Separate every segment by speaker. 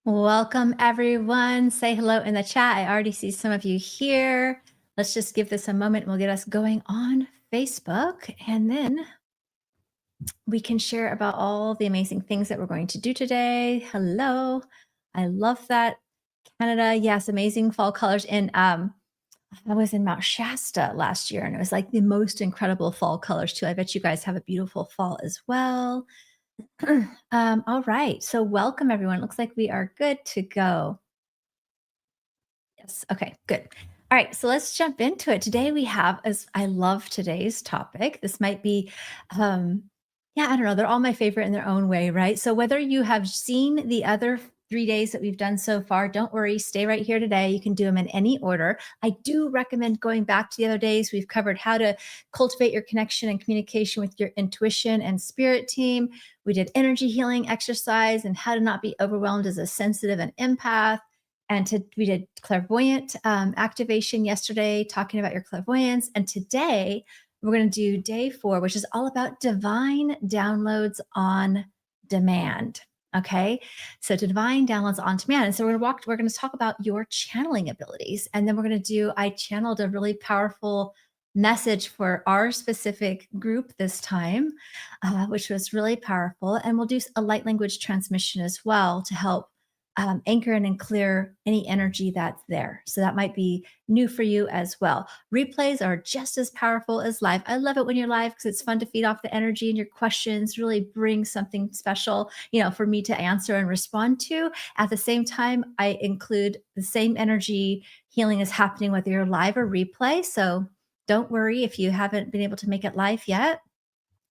Speaker 1: Welcome, everyone. Say hello in the chat. I already see some of you here. Let's just give this a moment and we'll get us going on Facebook. And then we can share about all the amazing things that we're going to do today. Hello. I love that. Canada, yes, amazing fall colors. And I was in Mount Shasta last year and it was like the most incredible fall colors, too. I bet you guys have a beautiful fall as well. All right. So, welcome, everyone. Looks like we are good to go. Yes. Okay, good. All right, so let's jump into it. Today we have as I love today's topic. This might be yeah, I don't know, they're all my favorite in their own way, right? So whether you have seen the other 3 days that we've done so far, don't worry, stay right here today. You can do them in any order. I do recommend going back to the other days. We've covered how to cultivate your connection and communication with your intuition and spirit team. We did energy healing exercise and how to not be overwhelmed as a sensitive and empath, we did clairvoyant activation yesterday, talking about your clairvoyance. And today we're going to do day 4, which is all about divine downloads on demand. Okay, so divine downloads on demand. And so we're going to talk about your channeling abilities, and then we're going to do. I channeled a really powerful message for our specific group this time, which was really powerful. And we'll do a light language transmission as well to help anchor in and clear any energy that's there. So that might be new for you as well. Replays are just as powerful as live. I love it when you're live because it's fun to feed off the energy, and your questions really bring something special, for me to answer and respond to. At the same time, I include the same energy healing is happening whether you're live or replay. So don't worry if you haven't been able to make it live yet.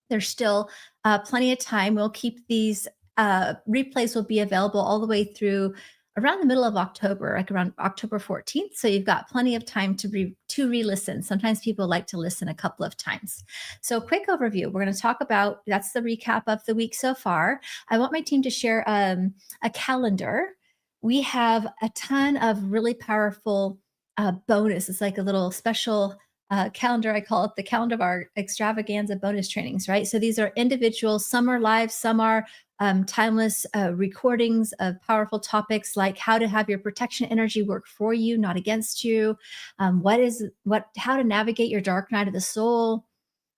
Speaker 1: There's still plenty of time. We'll keep these replays will be available all the way through around the middle of October, like around October 14th. So you've got plenty of time to re-listen. Sometimes people like to listen a couple of times. So quick overview. We're going to talk about, that's the recap of the week so far. I want my team to share a calendar. We have a ton of really powerful bonus. It's like a little special calendar. I call it the calendar of our extravaganza bonus trainings, right? So these are individual, some are live, some are timeless recordings of powerful topics like how to have your protection energy work for you, not against you. How to navigate your dark night of the soul.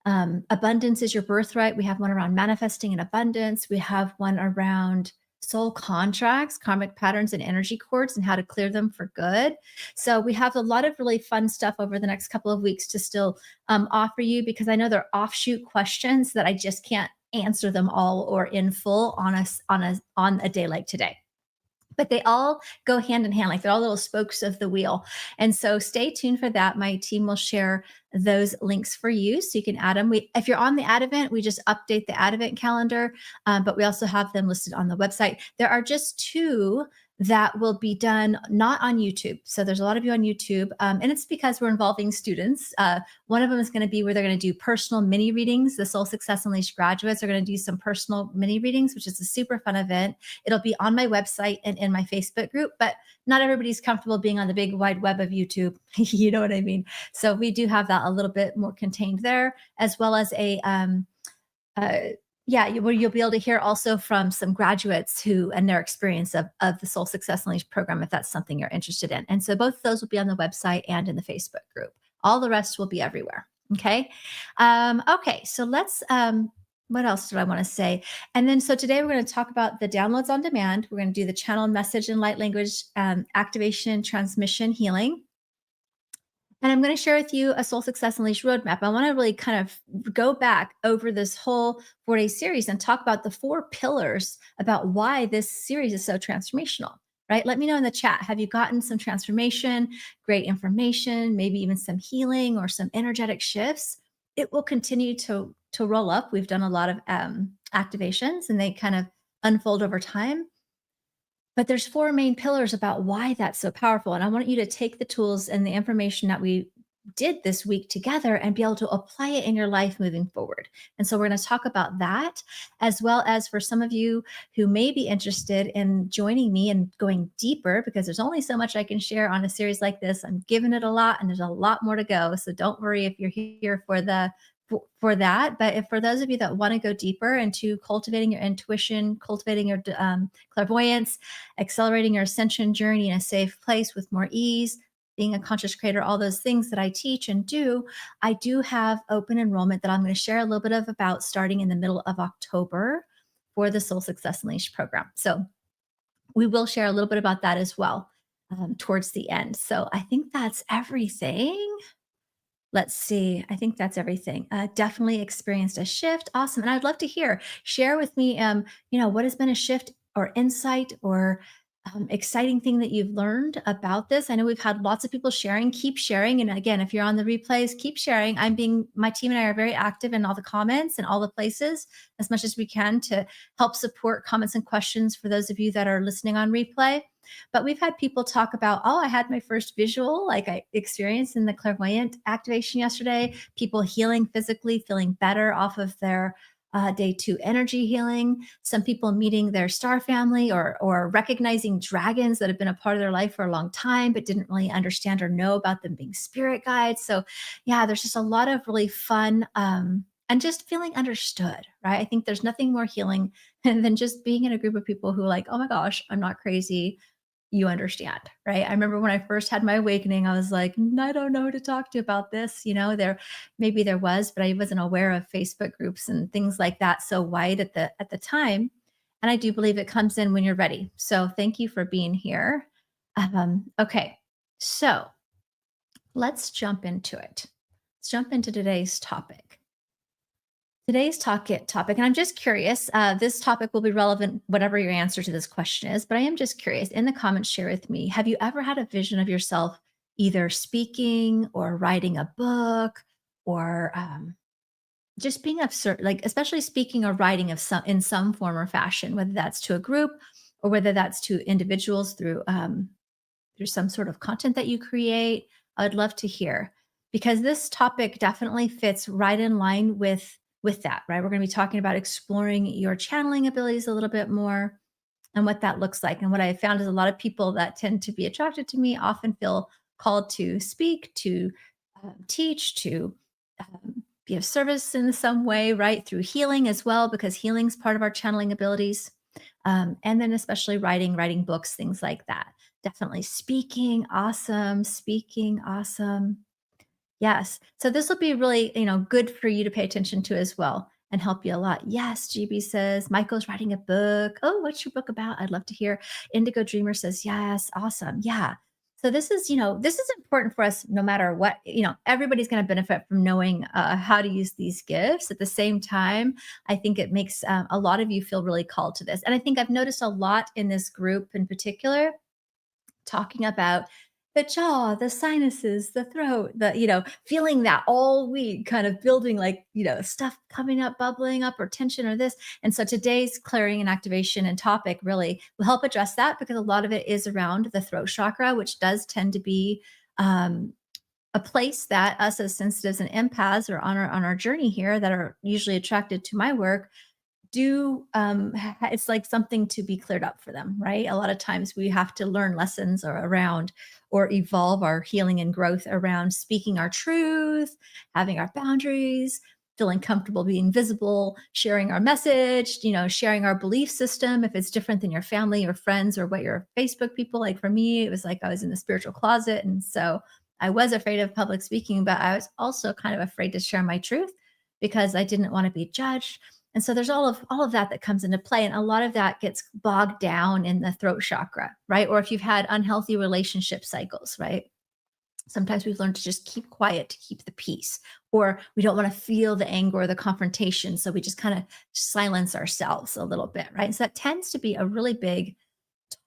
Speaker 1: Abundance is your birthright. We have one around manifesting in abundance. We have one around soul contracts, karmic patterns, and energy cords, and how to clear them for good. So we have a lot of really fun stuff over the next couple of weeks to still offer you, because I know they're offshoot questions that I just can't answer them all or in full on a day like today. But they all go hand in hand, like they're all little spokes of the wheel. And so stay tuned for that. My team will share those links for you so you can add them. If you're on the ad event, we just update the ad event calendar, but we also have them listed on the website. There are just 2 that will be done not on YouTube. So there's a lot of you on YouTube, and it's because we're involving students. One of them is going to be where they're going to do personal mini readings. The Soul Success Unleashed graduates are going to do some personal mini readings, which is a super fun event. It'll be on my website and in my Facebook group, but not everybody's comfortable being on the big wide web of YouTube. You know what I mean? So we do have that a little bit more contained there, as well as where you'll be able to hear also from some graduates and their experience of the Soul Success Unleashed program, if that's something you're interested in. And so both of those will be on the website and in the Facebook group. All the rest will be everywhere. Okay. Okay. So let's, what else did I want to say? And then, so today we're going to talk about the downloads on demand. We're going to do the channel message and light language activation, transmission, healing. And I'm going to share with you a Soul Success Unleashed roadmap. I want to really kind of go back over this whole 4-day series and talk about the 4 pillars about why this series is so transformational, right? Let me know in the chat. Have you gotten some transformation, great information, maybe even some healing or some energetic shifts? It will continue to roll up. We've done a lot of activations, and they kind of unfold over time. But there's 4 main pillars about why that's so powerful. And I want you to take the tools and the information that we did this week together and be able to apply it in your life moving forward. And so we're going to talk about that, as well as for some of you who may be interested in joining me and going deeper, because there's only so much I can share on a series like this. I'm giving it a lot, and there's a lot more to go. So don't worry if you're here for the for that. But if for those of you that want to go deeper into cultivating your intuition, cultivating your clairvoyance, accelerating your ascension journey in a safe place with more ease, being a conscious creator, all those things that I teach and do, I do have open enrollment that I'm going to share a little bit of about starting in the middle of October for the Soul Success Unleashed program. So we will share a little bit about that as well towards the end. So I think that's everything. Let's see. I think that's everything. Definitely experienced a shift. Awesome. And I'd love to hear, share with me, what has been a shift or insight or exciting thing that you've learned about this. I know we've had lots of people sharing. Keep sharing. And again, if you're on the replays, keep sharing. My team and I are very active in all the comments and all the places as much as we can to help support comments and questions for those of you that are listening on replay. But we've had people talk about, oh, I had my first visual, like I experienced in the clairvoyant activation yesterday, people healing physically, feeling better off of their day 2 energy healing, some people meeting their star family or recognizing dragons that have been a part of their life for a long time, but didn't really understand or know about them being spirit guides. So yeah, there's just a lot of really fun and just feeling understood, right? I think there's nothing more healing than just being in a group of people who like, oh my gosh, I'm not crazy, you understand, right? I remember when I first had my awakening, I was like, I don't know who to talk to about this. Maybe there was, but I wasn't aware of Facebook groups and things like that so wide at the time. And I do believe it comes in when you're ready. So thank you for being here. Okay, so let's jump into it. Let's jump into today's topic. Today's topic, and I'm just curious, this topic will be relevant, whatever your answer to this question is, but I am just curious. In the comments, share with me, have you ever had a vision of yourself either speaking or writing a book or just being of certain, like especially speaking or writing in some form or fashion, whether that's to a group or whether that's to individuals through some sort of content that you create? I would love to hear because this topic definitely fits right in line with that, right? We're going to be talking about exploring your channeling abilities a little bit more and what that looks like. And what I found is a lot of people that tend to be attracted to me often feel called to speak, to teach, to be of service in some way, right? Through healing as well, because healing is part of our channeling abilities. And then especially writing books, things like that. Definitely speaking, awesome. Speaking, awesome. Yes. So this will be really, good for you to pay attention to as well and help you a lot. Yes, GB says, Michael's writing a book. Oh, what's your book about? I'd love to hear. Indigo Dreamer says, yes, awesome. Yeah. So this is important for us no matter what, everybody's going to benefit from knowing how to use these gifts. At the same time, I think it makes a lot of you feel really called to this. And I think I've noticed a lot in this group in particular talking about the jaw, the sinuses, the throat, feeling that all week, kind of building like, stuff coming up, bubbling up, or tension or this. And so today's clearing and activation and topic really will help address that because a lot of it is around the throat chakra, which does tend to be a place that us as sensitives and empaths or on our journey here that are usually attracted to my work do it's like something to be cleared up for them, right? A lot of times we have to learn lessons around or evolve our healing and growth around speaking our truth, having our boundaries, feeling comfortable being visible, sharing our message, sharing our belief system if it's different than your family or friends or what your Facebook people. Like for me, it was like I was in the spiritual closet, and so I was afraid of public speaking, but I was also kind of afraid to share my truth because I didn't want to be judged. And so there's all of that comes into play. And a lot of that gets bogged down in the throat chakra, right? Or if you've had unhealthy relationship cycles, right? Sometimes we've learned to just keep quiet to keep the peace, or we don't want to feel the anger or the confrontation. So we just kind of silence ourselves a little bit, right? So that tends to be a really big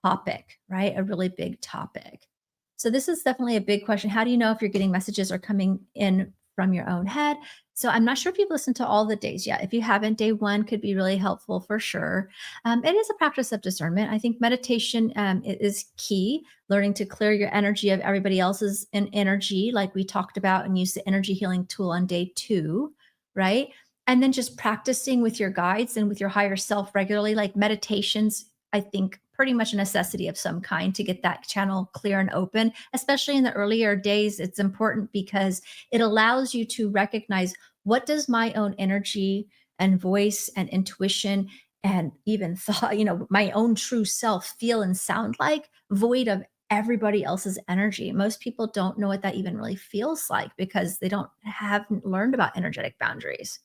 Speaker 1: topic, right? A really big topic. So this is definitely a big question. How do you know if you're getting messages are coming in from your own head? So I'm not sure if you've listened to all the days yet. If you haven't, day 1 could be really helpful for sure. It is a practice of discernment. I think meditation is key, learning to clear your energy of everybody else's energy, like we talked about, and use the energy healing tool on day 2, right? And then just practicing with your guides and with your higher self regularly, like meditations, I think pretty much a necessity of some kind to get that channel clear and open, especially in the earlier days. It's important because it allows you to recognize what does my own energy and voice and intuition and even thought, my own true self feel and sound like, void of everybody else's energy. Most people don't know what that even really feels like because they don't haven't learned about energetic boundaries,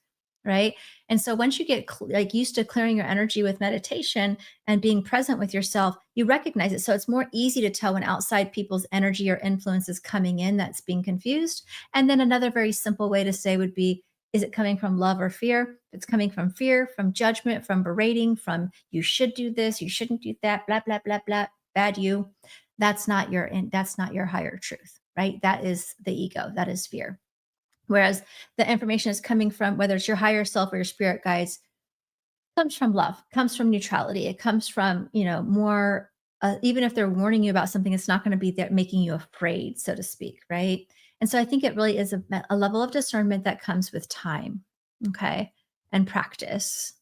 Speaker 1: right? And so once you get like used to clearing your energy with meditation and being present with yourself, you recognize it. So it's more easy to tell when outside people's energy or influence is coming in that's being confused. And then another very simple way to say would be, is it coming from love or fear? If it's coming from fear, from judgment, from berating, from you should do this, you shouldn't do that, blah, blah, blah, blah, bad you. That's not your higher truth, right? That is the ego. That is fear. Whereas the information is coming from, whether it's your higher self or your spirit guides, comes from love, comes from neutrality. It comes from, more, even if they're warning you about something, it's not going to be there making you afraid, so to speak. Right. And so I think it really is a level of discernment that comes with time. Okay. And practice.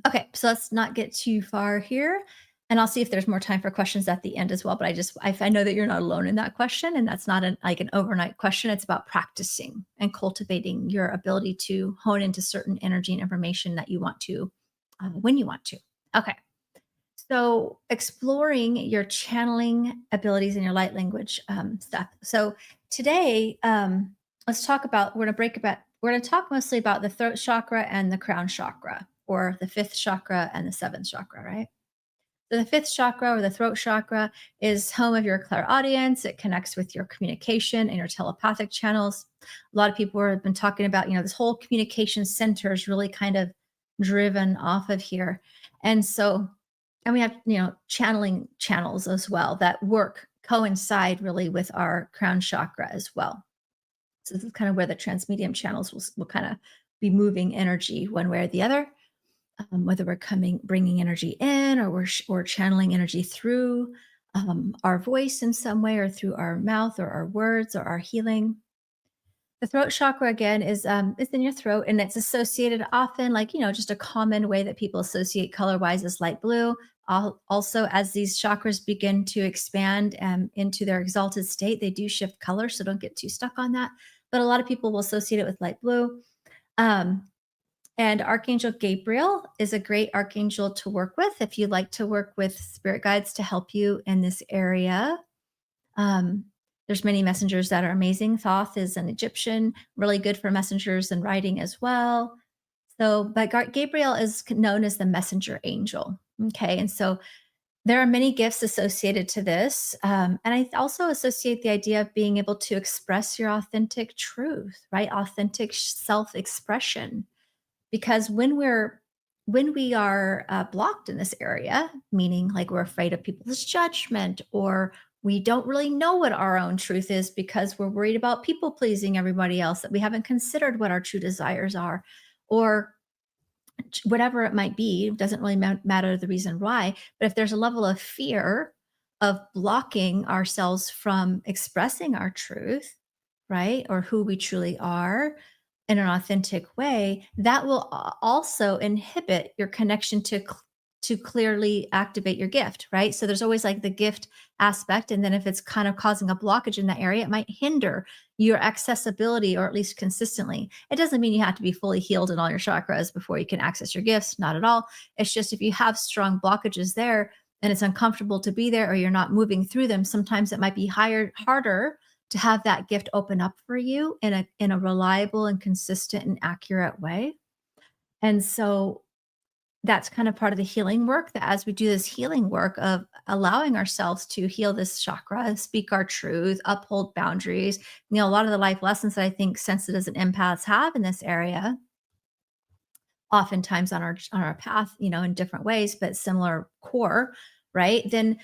Speaker 1: Okay, so let's not get too far here. And I'll see if there's more time for questions at the end as well. But I know that you're not alone in that question, and that's not like an overnight question. It's about practicing and cultivating your ability to hone into certain energy and information that you want to when you want to. Okay, so exploring your channeling abilities and your light language stuff. So today, let's talk about. We're going to talk mostly about the throat chakra and the crown chakra, or the fifth chakra and the seventh chakra, right? So the fifth chakra or the throat chakra is home of your clairaudience. It connects with your communication and your telepathic channels. A lot of people have been talking about, this whole communication center is really kind of driven off of here. And so, and we have, channeling channels as well that coincide really with our crown chakra as well. So this is kind of where the transmedium channels will kind of be moving energy one way or the other, whether we're bringing energy in, or we're channeling energy through our voice in some way, or through our mouth, or our words, or our healing. The throat chakra again is in your throat, and it's associated often, like just a common way that people associate color wise is light blue. Also, as these chakras begin to expand into their exalted state, they do shift color, so don't get too stuck on that. But a lot of people will associate it with light blue. Um, and Archangel Gabriel is a great archangel to work with if you like to work with spirit guides to help you in this area. Um, there's many messengers that are amazing. Thoth is an Egyptian, really good for messengers and writing as well. So, but Gabriel is known as the messenger angel. Okay. And so there are many gifts associated to this. And I also associate the idea of being able to express your authentic truth, right? Authentic self expression. Because when we are blocked in this area, meaning like we're afraid of people's judgment, or we don't really know what our own truth is because we're worried about people pleasing everybody else, that we haven't considered what our true desires are, or whatever it might be, it doesn't really matter the reason why. But if there's a level of fear of blocking ourselves from expressing our truth, right, or who we truly are in an authentic way, that will also inhibit your connection to clearly activate your gift, right? So there's always like the gift aspect, and then if it's kind of causing a blockage in that area, it might hinder your accessibility, or at least consistently. It doesn't mean you have to be fully healed in all your chakras before you can access your gifts, not at all. It's just if you have strong blockages there and it's uncomfortable to be there, or you're not moving through them, sometimes it might be harder to have that gift open up for you in a reliable and consistent and accurate way. And so that's kind of part of the healing work, that as we do this healing work of allowing ourselves to heal this chakra, speak our truth, uphold boundaries, a lot of the life lessons that I think sensitives and empaths have in this area, oftentimes on our path, in different ways, but similar core, right? Then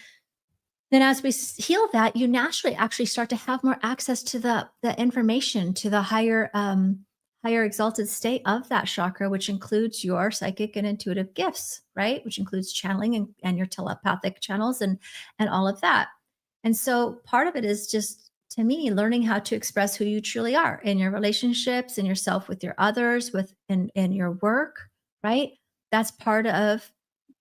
Speaker 1: as we heal that, you naturally actually start to have more access to the information, to the higher exalted state of that chakra, which includes your psychic and intuitive gifts, right? Which includes channeling and your telepathic channels and all of that. And so part of it is just, to me, learning how to express who you truly are in your relationships, in yourself, with your others, in your work, right? That's part of,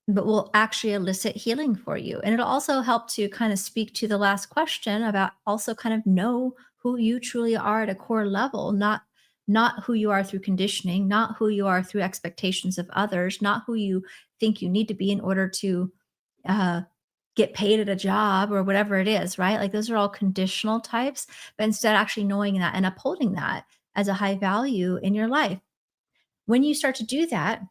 Speaker 1: but will actually elicit healing for you. And it'll also help to kind of speak to the last question about also kind of know who you truly are at a core level, not who you are through conditioning, not who you are through expectations of others, not who you think you need to be in order to uh, get paid at a job or whatever it is, right? Like those are all conditional types, but instead actually knowing that and upholding that as a high value in your life. When you start to do that,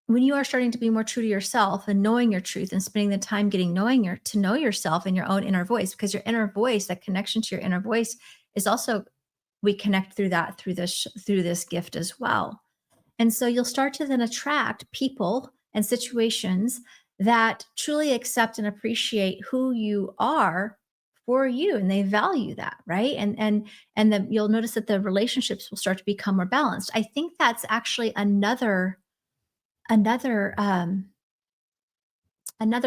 Speaker 1: when you are starting to be more true to yourself and knowing your truth and spending the time getting knowing your to know yourself and your own inner voice, because your inner voice, that connection to your inner voice is also, we connect through that through this gift as well. And so you'll start to then attract people and situations that truly accept and appreciate who you are for you, and they value that, right? And then you'll notice that the relationships will start to become more balanced. I think that's actually another another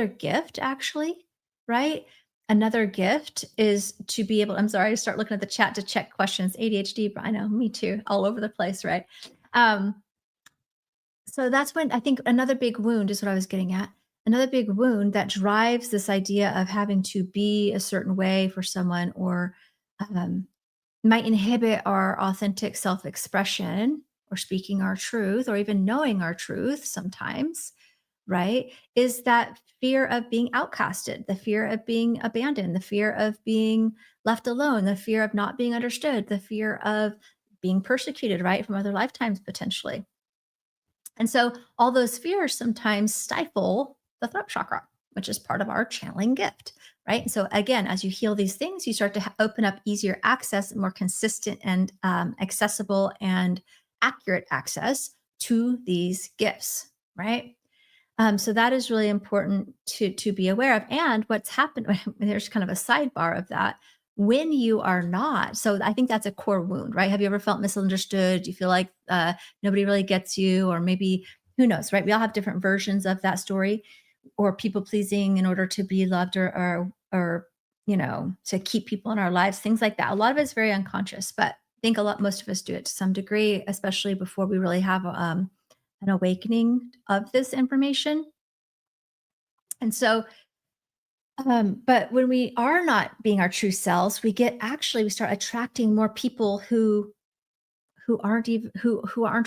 Speaker 1: gift actually, right? Another gift is to be able, I'm sorry, I start looking at the chat to check questions. ADHD, but I know, me too, all over the place, right? Um, so that's when I think another big wound is what I was getting at. Another big wound that drives this idea of having to be a certain way for someone, or um, might inhibit our authentic self expression or speaking our truth or even knowing our truth sometimes, right? Is that fear of being outcasted, the fear of being abandoned, the fear of being left alone, the fear of not being understood, the fear of being persecuted, right? From other lifetimes potentially. And so all those fears sometimes stifle the throat chakra, which is part of our channeling gift, right? So again, as you heal these things, you start to open up easier access, more consistent and accessible and accurate access to these gifts, right? So that is really important to be aware of. And what's happened, there's kind of a sidebar of that. When you are not, so I think that's a core wound, right? Have you ever felt misunderstood? Do you feel like nobody really gets you, or maybe who knows, right? We all have different versions of that story, or people pleasing in order to be loved, or to keep people in our lives, things like that. A lot of it's very unconscious, but I think most of us do it to some degree, especially before we really have an awakening of this information. And so, but when we are not being our true selves, we start attracting more people who aren't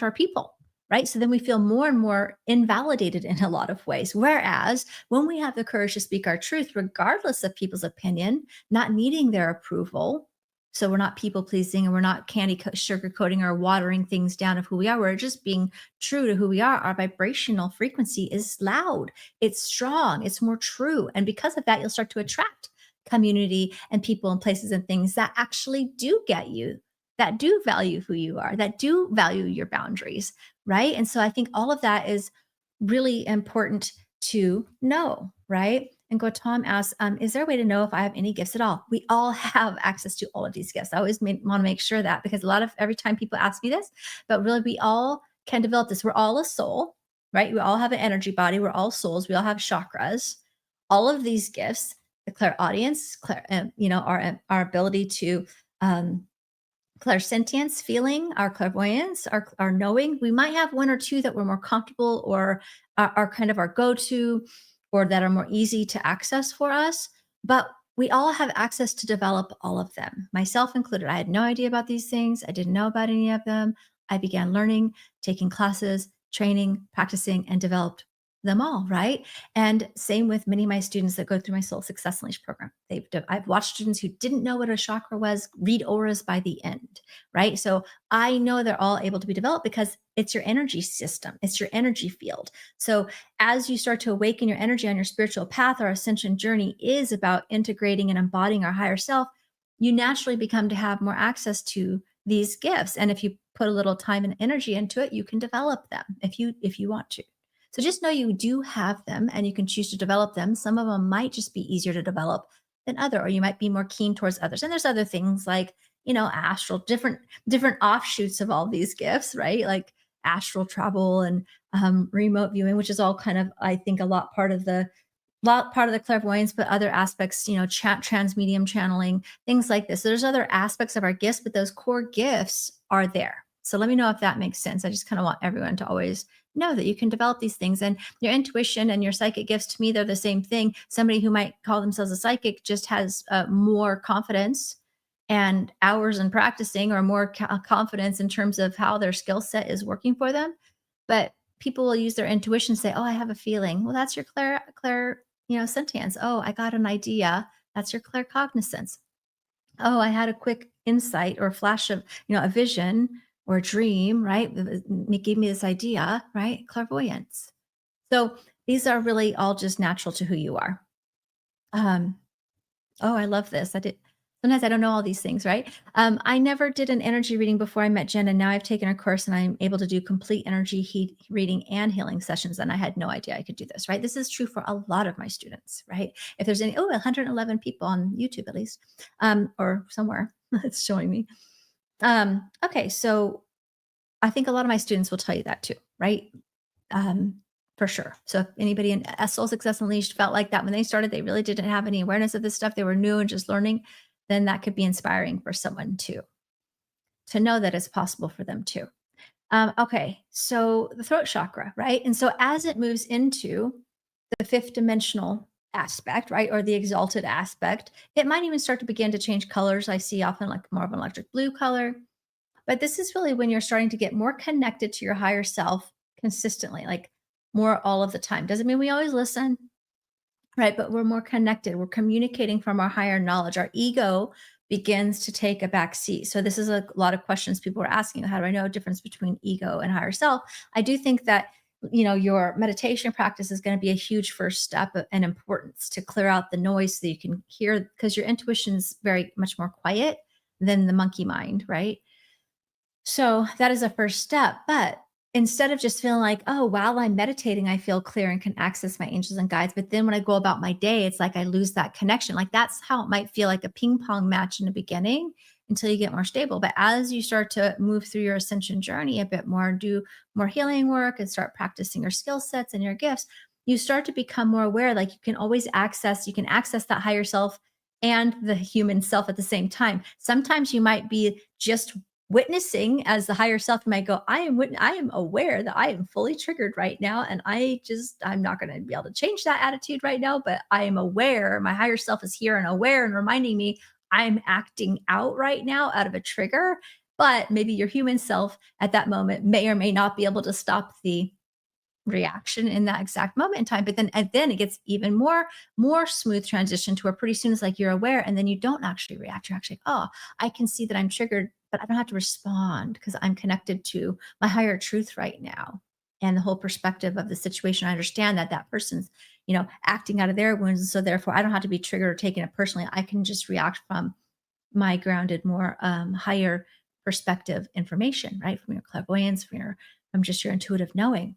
Speaker 1: our people, right? So then we feel more and more invalidated in a lot of ways. Whereas when we have the courage to speak our truth, regardless of people's opinion, not needing their approval, so we're not people pleasing and we're not sugarcoating or watering things down of who we are. We're just being true to who we are. Our vibrational frequency is loud, it's strong, it's more true. And because of that, you'll start to attract community and people and places and things that actually do get you, that do value who you are, that do value your boundaries, right? And so I think all of that is really important to know, right? And Gautam asks, is there a way to know if I have any gifts at all? We all have access to all of these gifts. I always want to make sure that, because every time people ask me this, but really we all can develop this. We're all a soul, right? We all have an energy body. We're all souls. We all have chakras. All of these gifts, the clairaudience, our ability to clairsentience, feeling, our clairvoyance, our knowing. We might have one or two that we're more comfortable, or are kind of our go-to, or that are more easy to access for us. But we all have access to develop all of them, myself included. I had no idea about these things. I didn't know about any of them. I began learning, taking classes, training, practicing, and developed them all, right? And same with many of my students that go through my Soul Success Unleashed program. I've watched students who didn't know what a chakra was read auras by the end, right? So I know they're all able to be developed because it's your energy system, it's your energy field. So as you start to awaken your energy on your spiritual path, our ascension journey is about integrating and embodying our higher self. You naturally become to have more access to these gifts, and if you put a little time and energy into it, you can develop them if you want to. So just know you do have them and you can choose to develop them. Some of them might just be easier to develop than other, or you might be more keen towards others. And there's other things like, astral, different offshoots of all these gifts, right? Like astral travel and remote viewing, which is all kind of, I think, a lot part of the clairvoyance, but other aspects, transmedium channeling, things like this. So there's other aspects of our gifts, but those core gifts are there. So let me know if that makes sense. I just kind of want everyone to always know that you can develop these things, and your intuition and your psychic gifts, to me, they're the same thing. Somebody who might call themselves a psychic just has more confidence and hours in practicing or more confidence in terms of how their skill set is working for them. But people will use their intuition, say, "Oh, I have a feeling." Well, that's your sentience. "Oh, I got an idea." That's your claircognizance. "Oh, I had a quick insight or flash of, a vision or a dream," right? It gave me this idea, right? Clairvoyance. So these are really all just natural to who you are. Um, oh, I love this. Sometimes I don't know all these things, right? I never did an energy reading before I met Jen, and now I've taken a course and I'm able to do complete energy reading and healing sessions. And I had no idea I could do this, right? This is true for a lot of my students, right? If there's 111 people on YouTube at least, or somewhere that's showing me. Okay, so I think a lot of my students will tell you that too, right? Um, for sure. So if anybody in Soul Success Unleashed felt like that when they started, they really didn't have any awareness of this stuff, they were new and just learning, then that could be inspiring for someone too, to know that it's possible for them too. Okay, so the throat chakra, right? And so as it moves into the fifth dimensional aspect, right, or the exalted aspect, it might even start to begin to change colors. I see often like more of an electric blue color, but this is really when you're starting to get more connected to your higher self consistently, like more all of the time. Doesn't mean we always listen, right? But we're more connected. We're communicating from our higher knowledge. Our ego begins to take a back seat. So this is a lot of questions people are asking. How do I know the difference between ego and higher self? I do think that your meditation practice is going to be a huge first step and importance to clear out the noise so you can hear, because your intuition is very much more quiet than the monkey mind, right? So that is a first step. But instead of just feeling like, oh, while I'm meditating, I feel clear and can access my angels and guides. But then when I go about my day, it's like I lose that connection. Like that's how it might feel, like a ping pong match in the beginning until you get more stable. But as you start to move through your ascension journey a bit more, do more healing work and start practicing your skill sets and your gifts, you start to become more aware. Like you can access that higher self and the human self at the same time. Sometimes you might be just witnessing as the higher self. You might go, I am aware that I am fully triggered right now, and I'm not going to be able to change that attitude right now, but I am aware, my higher self is here and aware and reminding me I'm acting out right now out of a trigger. But maybe your human self at that moment may or may not be able to stop the reaction in that exact moment in time. But then it gets even more smooth transition to where pretty soon it's like you're aware, and then you don't actually react. You're actually, oh, I can see that I'm triggered, but I don't have to respond because I'm connected to my higher truth right now and the whole perspective of the situation. I understand that that person's acting out of their wounds, and so therefore I don't have to be triggered or taken it personally. I can just react from my grounded, more higher perspective information, right, from your clairvoyance, from just your intuitive knowing.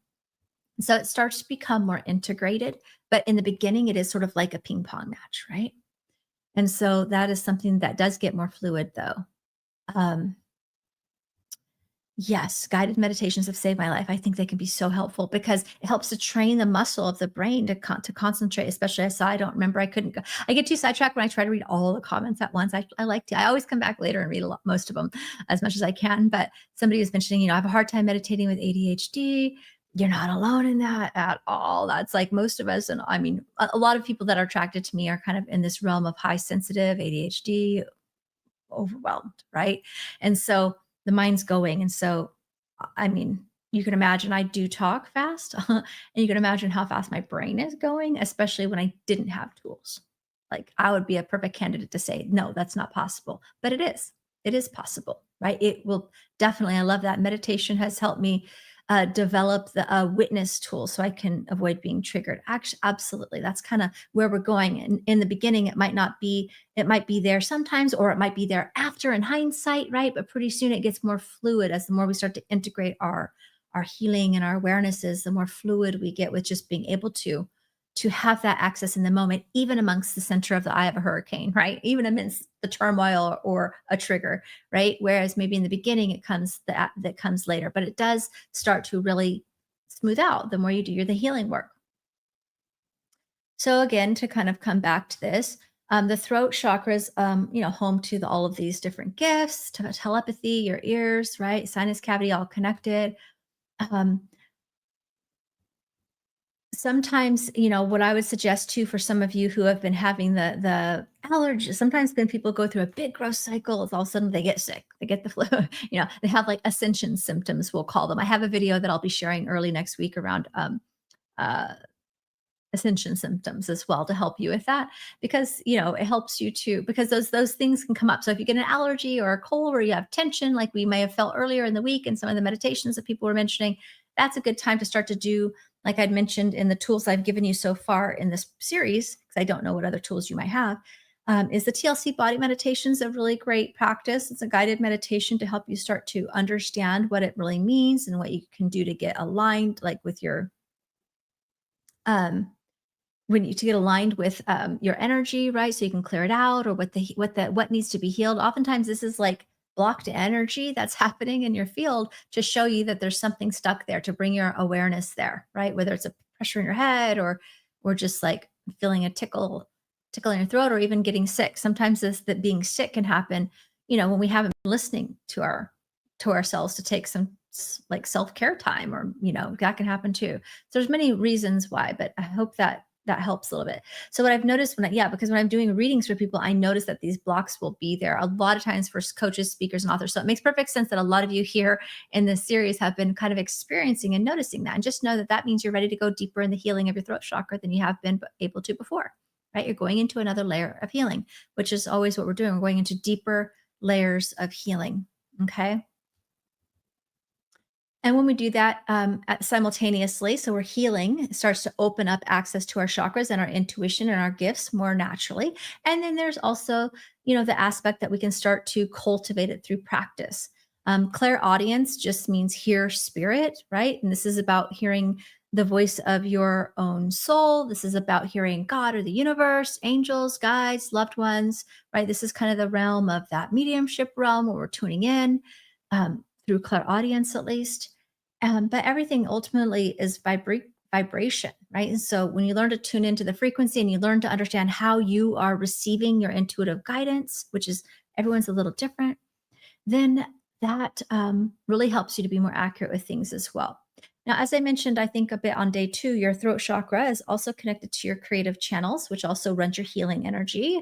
Speaker 1: So it starts to become more integrated, but in the beginning, it is sort of like a ping pong match, right? And so that is something that does get more fluid, though. Um, yes, guided meditations have saved my life. I think they can be so helpful because it helps to train the muscle of the brain to concentrate. Especially, I don't remember. I couldn't go. I get too sidetracked when I try to read all the comments at once. I like to. I always come back later and read most of them as much as I can. But somebody was mentioning, I have a hard time meditating with ADHD. You're not alone in that at all. That's like most of us. And I mean, a lot of people that are attracted to me are kind of in this realm of high sensitive, ADHD, overwhelmed, right? And so the mind's going. And so, I mean, you can imagine I do talk fast, and you can imagine how fast my brain is going, especially when I didn't have tools. Like I would be a perfect candidate to say, no, that's not possible. But it is. It is possible, right? It will definitely. I love that. Meditation has helped me develop the witness tool so I can avoid being triggered. Actually, absolutely. That's kind of where we're going. And in the beginning, it might be there sometimes, or it might be there after in hindsight, right? But pretty soon it gets more fluid as the more we start to integrate our healing and our awarenesses, the more fluid we get with just being able to have that access in the moment, even amongst the center of the eye of a hurricane, right? Even amidst the turmoil or a trigger, right? Whereas maybe in the beginning that comes later, but it does start to really smooth out the more you do the healing work. So again, to kind of come back to this, the throat chakras, home to all of these different gifts, to telepathy, your ears, right? Sinus cavity, all connected. Um, Sometimes, what I would suggest too for some of you who have been having the allergies. Sometimes when people go through a big growth cycle, all of a sudden they get sick, they get the flu, they have like ascension symptoms, we'll call them. I have a video that I'll be sharing early next week around uh, ascension symptoms as well to help you with that, because it helps you to, because those things can come up. So if you get an allergy or a cold or you have tension like we may have felt earlier in the week and some of the meditations that people were mentioning, that's a good time to start to do, like I'd mentioned in the tools I've given you so far in this series, because I don't know what other tools you might have. Is the TLC body meditations a really great practice? It's a guided meditation to help you start to understand what it really means and what you can do to get aligned, like with your um, when you to get aligned with your energy, right? So you can clear it out, or what needs to be healed. Oftentimes, this is like blocked energy that's happening in your field to show you that there's something stuck there, to bring your awareness there, right? Whether it's a pressure in your head, or just like feeling a tickle in your throat, or even getting sick. Sometimes this that being sick can happen, when we haven't been listening to ourselves to take some like self-care time, or that can happen too. So there's many reasons why, but I hope that helps a little bit. So what I've noticed because when I'm doing readings for people, I notice that these blocks will be there a lot of times for coaches, speakers, and authors. So it makes perfect sense that a lot of you here in this series have been kind of experiencing and noticing that. And just know that that means you're ready to go deeper in the healing of your throat chakra than you have been able to before, right? You're going into another layer of healing, which is always what we're doing. We're going into deeper layers of healing. Okay. And when we do that simultaneously, so we're healing, it starts to open up access to our chakras and our intuition and our gifts more naturally. And then there's also, the aspect that we can start to cultivate it through practice. Clairaudience just means hear spirit, right? And this is about hearing the voice of your own soul. This is about hearing God or the universe, angels, guides, loved ones, right? This is kind of the realm of that mediumship realm where we're tuning in. Through clairaudience at least. But everything ultimately is vibration, right? And so when you learn to tune into the frequency and you learn to understand how you are receiving your intuitive guidance, which is everyone's a little different, then that really helps you to be more accurate with things as well. Now, as I mentioned, I think a bit on day 2, your throat chakra is also connected to your creative channels, which also runs your healing energy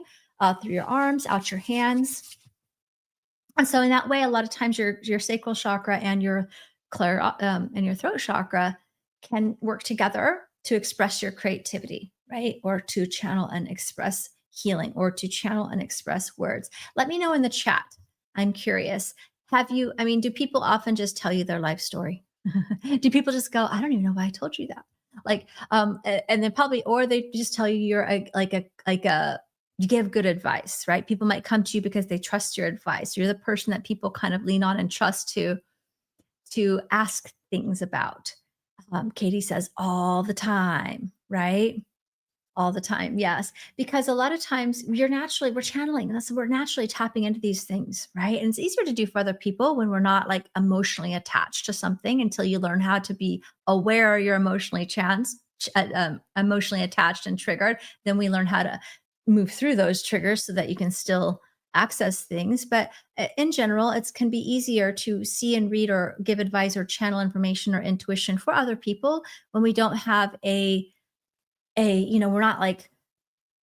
Speaker 1: through your arms, out your hands. And so in that way, a lot of times your sacral chakra and your and your throat chakra can work together to express your creativity, right? Or to channel and express healing, or to channel and express words. Let me know in the chat. I'm curious. Do people often just tell you their life story? Do people just go, I don't even know why I told you that? Like, and then probably, or they just tell you you're you give good advice, right? People might come to you because they trust your advice. You're the person that people kind of lean on and trust to ask things about. Katie says all the time, right? All the time, yes. Because a lot of times we're channeling. We're naturally tapping into these things, right? And it's easier to do for other people when we're not like emotionally attached to something, until you learn how to be aware you're emotionally attached and triggered. Then we learn how to move through those triggers so that you can still access things. But in general, it can be easier to see and read or give advice or channel information or intuition for other people when we don't have we're not like,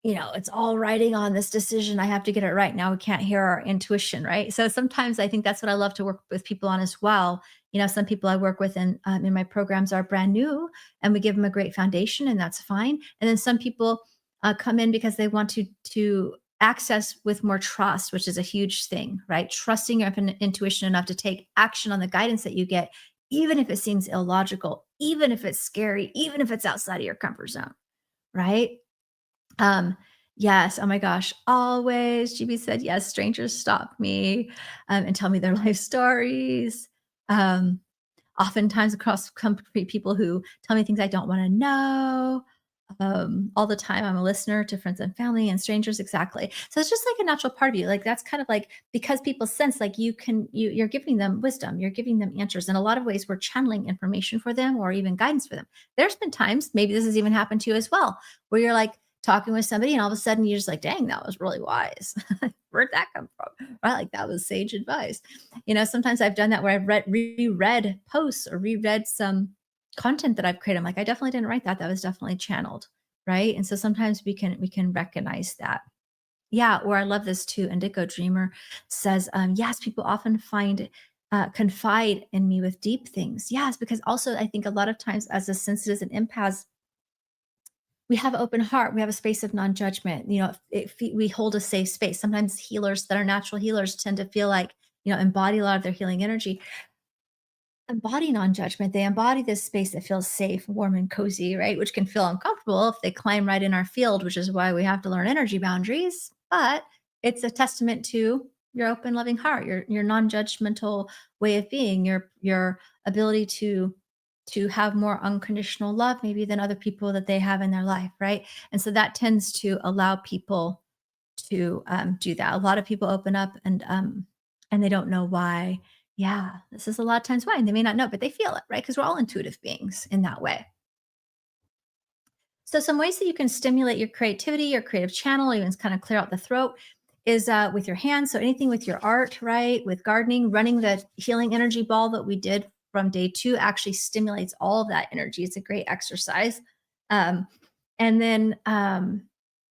Speaker 1: it's all riding on this decision. I have to get it right. Now we can't hear our intuition, right? So sometimes I think that's what I love to work with people on as well. Some people I work with in my programs are brand new, and we give them a great foundation, and that's fine. And then some people come in because they want to access with more trust, which is a huge thing, right? Trusting your intuition enough to take action on the guidance that you get, even if it seems illogical, even if it's scary, even if it's outside of your comfort zone, right? Um, yes. Oh my gosh. Always. GB said, yes, strangers stop me and tell me their life stories. Oftentimes across country, people who tell me things I don't want to know. All the time, I'm a listener to friends and family and strangers. Exactly. So it's just like a natural part of you. Like that's kind of like, because people sense like you're giving them wisdom, you're giving them answers. In a lot of ways, we're channeling information for them or even guidance for them. There's been times, maybe this has even happened to you as well, where you're like talking with somebody and all of a sudden you're just like, dang, that was really wise. Where'd that come from? Right? Like that was sage advice. Sometimes I've done that where I've reread posts or reread some content that I've created. I'm like, I definitely didn't write that. That was definitely channeled. Right. And so sometimes we can recognize that. Yeah, or I love this too. Indigo Dreamer says, yes, people often confide in me with deep things. Yes, because also I think a lot of times as a sensitives and empaths, we have an open heart. We have a space of non-judgment. We hold a safe space. Sometimes healers that are natural healers tend to feel like, embody a lot of their healing energy, embody non-judgment. They embody this space that feels safe, warm, and cozy, right? Which can feel uncomfortable if they climb right in our field, which is why we have to learn energy boundaries. But it's a testament to your open, loving heart, your non-judgmental way of being, your ability to have more unconditional love maybe than other people that they have in their life, right? And so that tends to allow people to do that. A lot of people open up and they don't know why. Yeah, this is a lot of times why, and they may not know, but they feel it, right? Because we're all intuitive beings in that way. So, some ways that you can stimulate your creativity, your creative channel, even kind of clear out the throat, is with your hands. So, anything with your art, right? With gardening, running the healing energy ball that we did from day 2 actually stimulates all of that energy. It's a great exercise. Um, and then,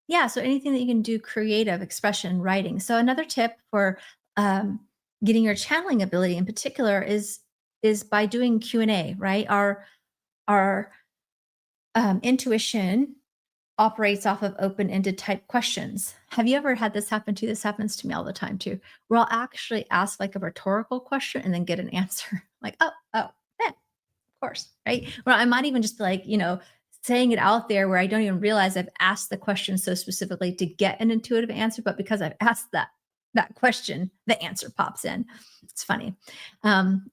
Speaker 1: yeah, so anything that you can do creative expression, writing. So, another tip for um, getting your channeling ability in particular is by doing Q&A, right? Our intuition operates off of open-ended type questions. Have you ever had this happen to you? This happens to me all the time too, where I'll actually ask like a rhetorical question and then get an answer. Like, oh, yeah, of course, right? Or I might even just be like, saying it out there where I don't even realize I've asked the question so specifically to get an intuitive answer, but because I've asked that question, the answer pops in. It's funny.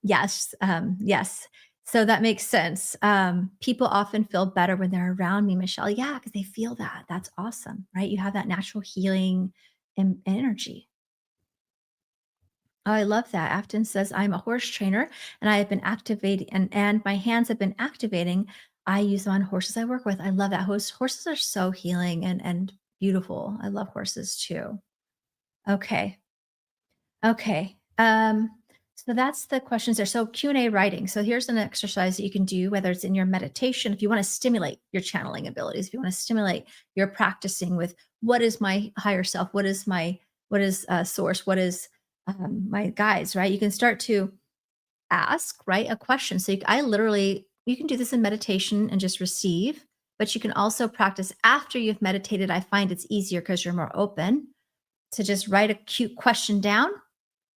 Speaker 1: Yes. So that makes sense. People often feel better when they're around me, Michelle. Yeah, because they feel that. That's awesome, right? You have that natural healing energy. Oh, I love that. Afton says, I'm a horse trainer and I have been activating and my hands have been activating. I use them on horses I work with. I love that. Horses are so healing and beautiful. I love horses too. Okay. Okay. So that's the questions there. So Q&A writing. So here's an exercise that you can do, whether it's in your meditation, if you want to stimulate your channeling abilities, if you want to stimulate your practicing with what is my higher self, what is source, what is my guides, right? You can start to ask, right, a question. So you can do this in meditation and just receive, but you can also practice after you've meditated. I find it's easier because you're more open to just write a cute question down,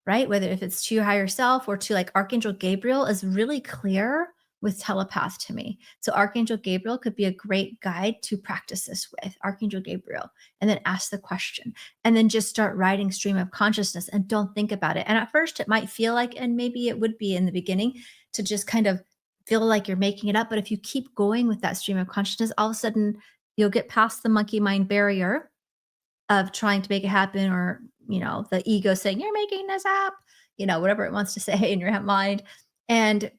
Speaker 1: right? Whether if it's to your higher self or to like Archangel Gabriel is really clear with telepath to me. So Archangel Gabriel could be a great guide to practice this with Archangel Gabriel and then ask the question and then just start writing stream of consciousness and don't think about it. And at first it might feel like, and maybe it would be in the beginning to just kind of feel like you're making it up. But if you keep going with that stream of consciousness, all of a sudden you'll get past the monkey mind barrier of trying to make it happen or, the ego saying, you're making this up, whatever it wants to say in your mind. And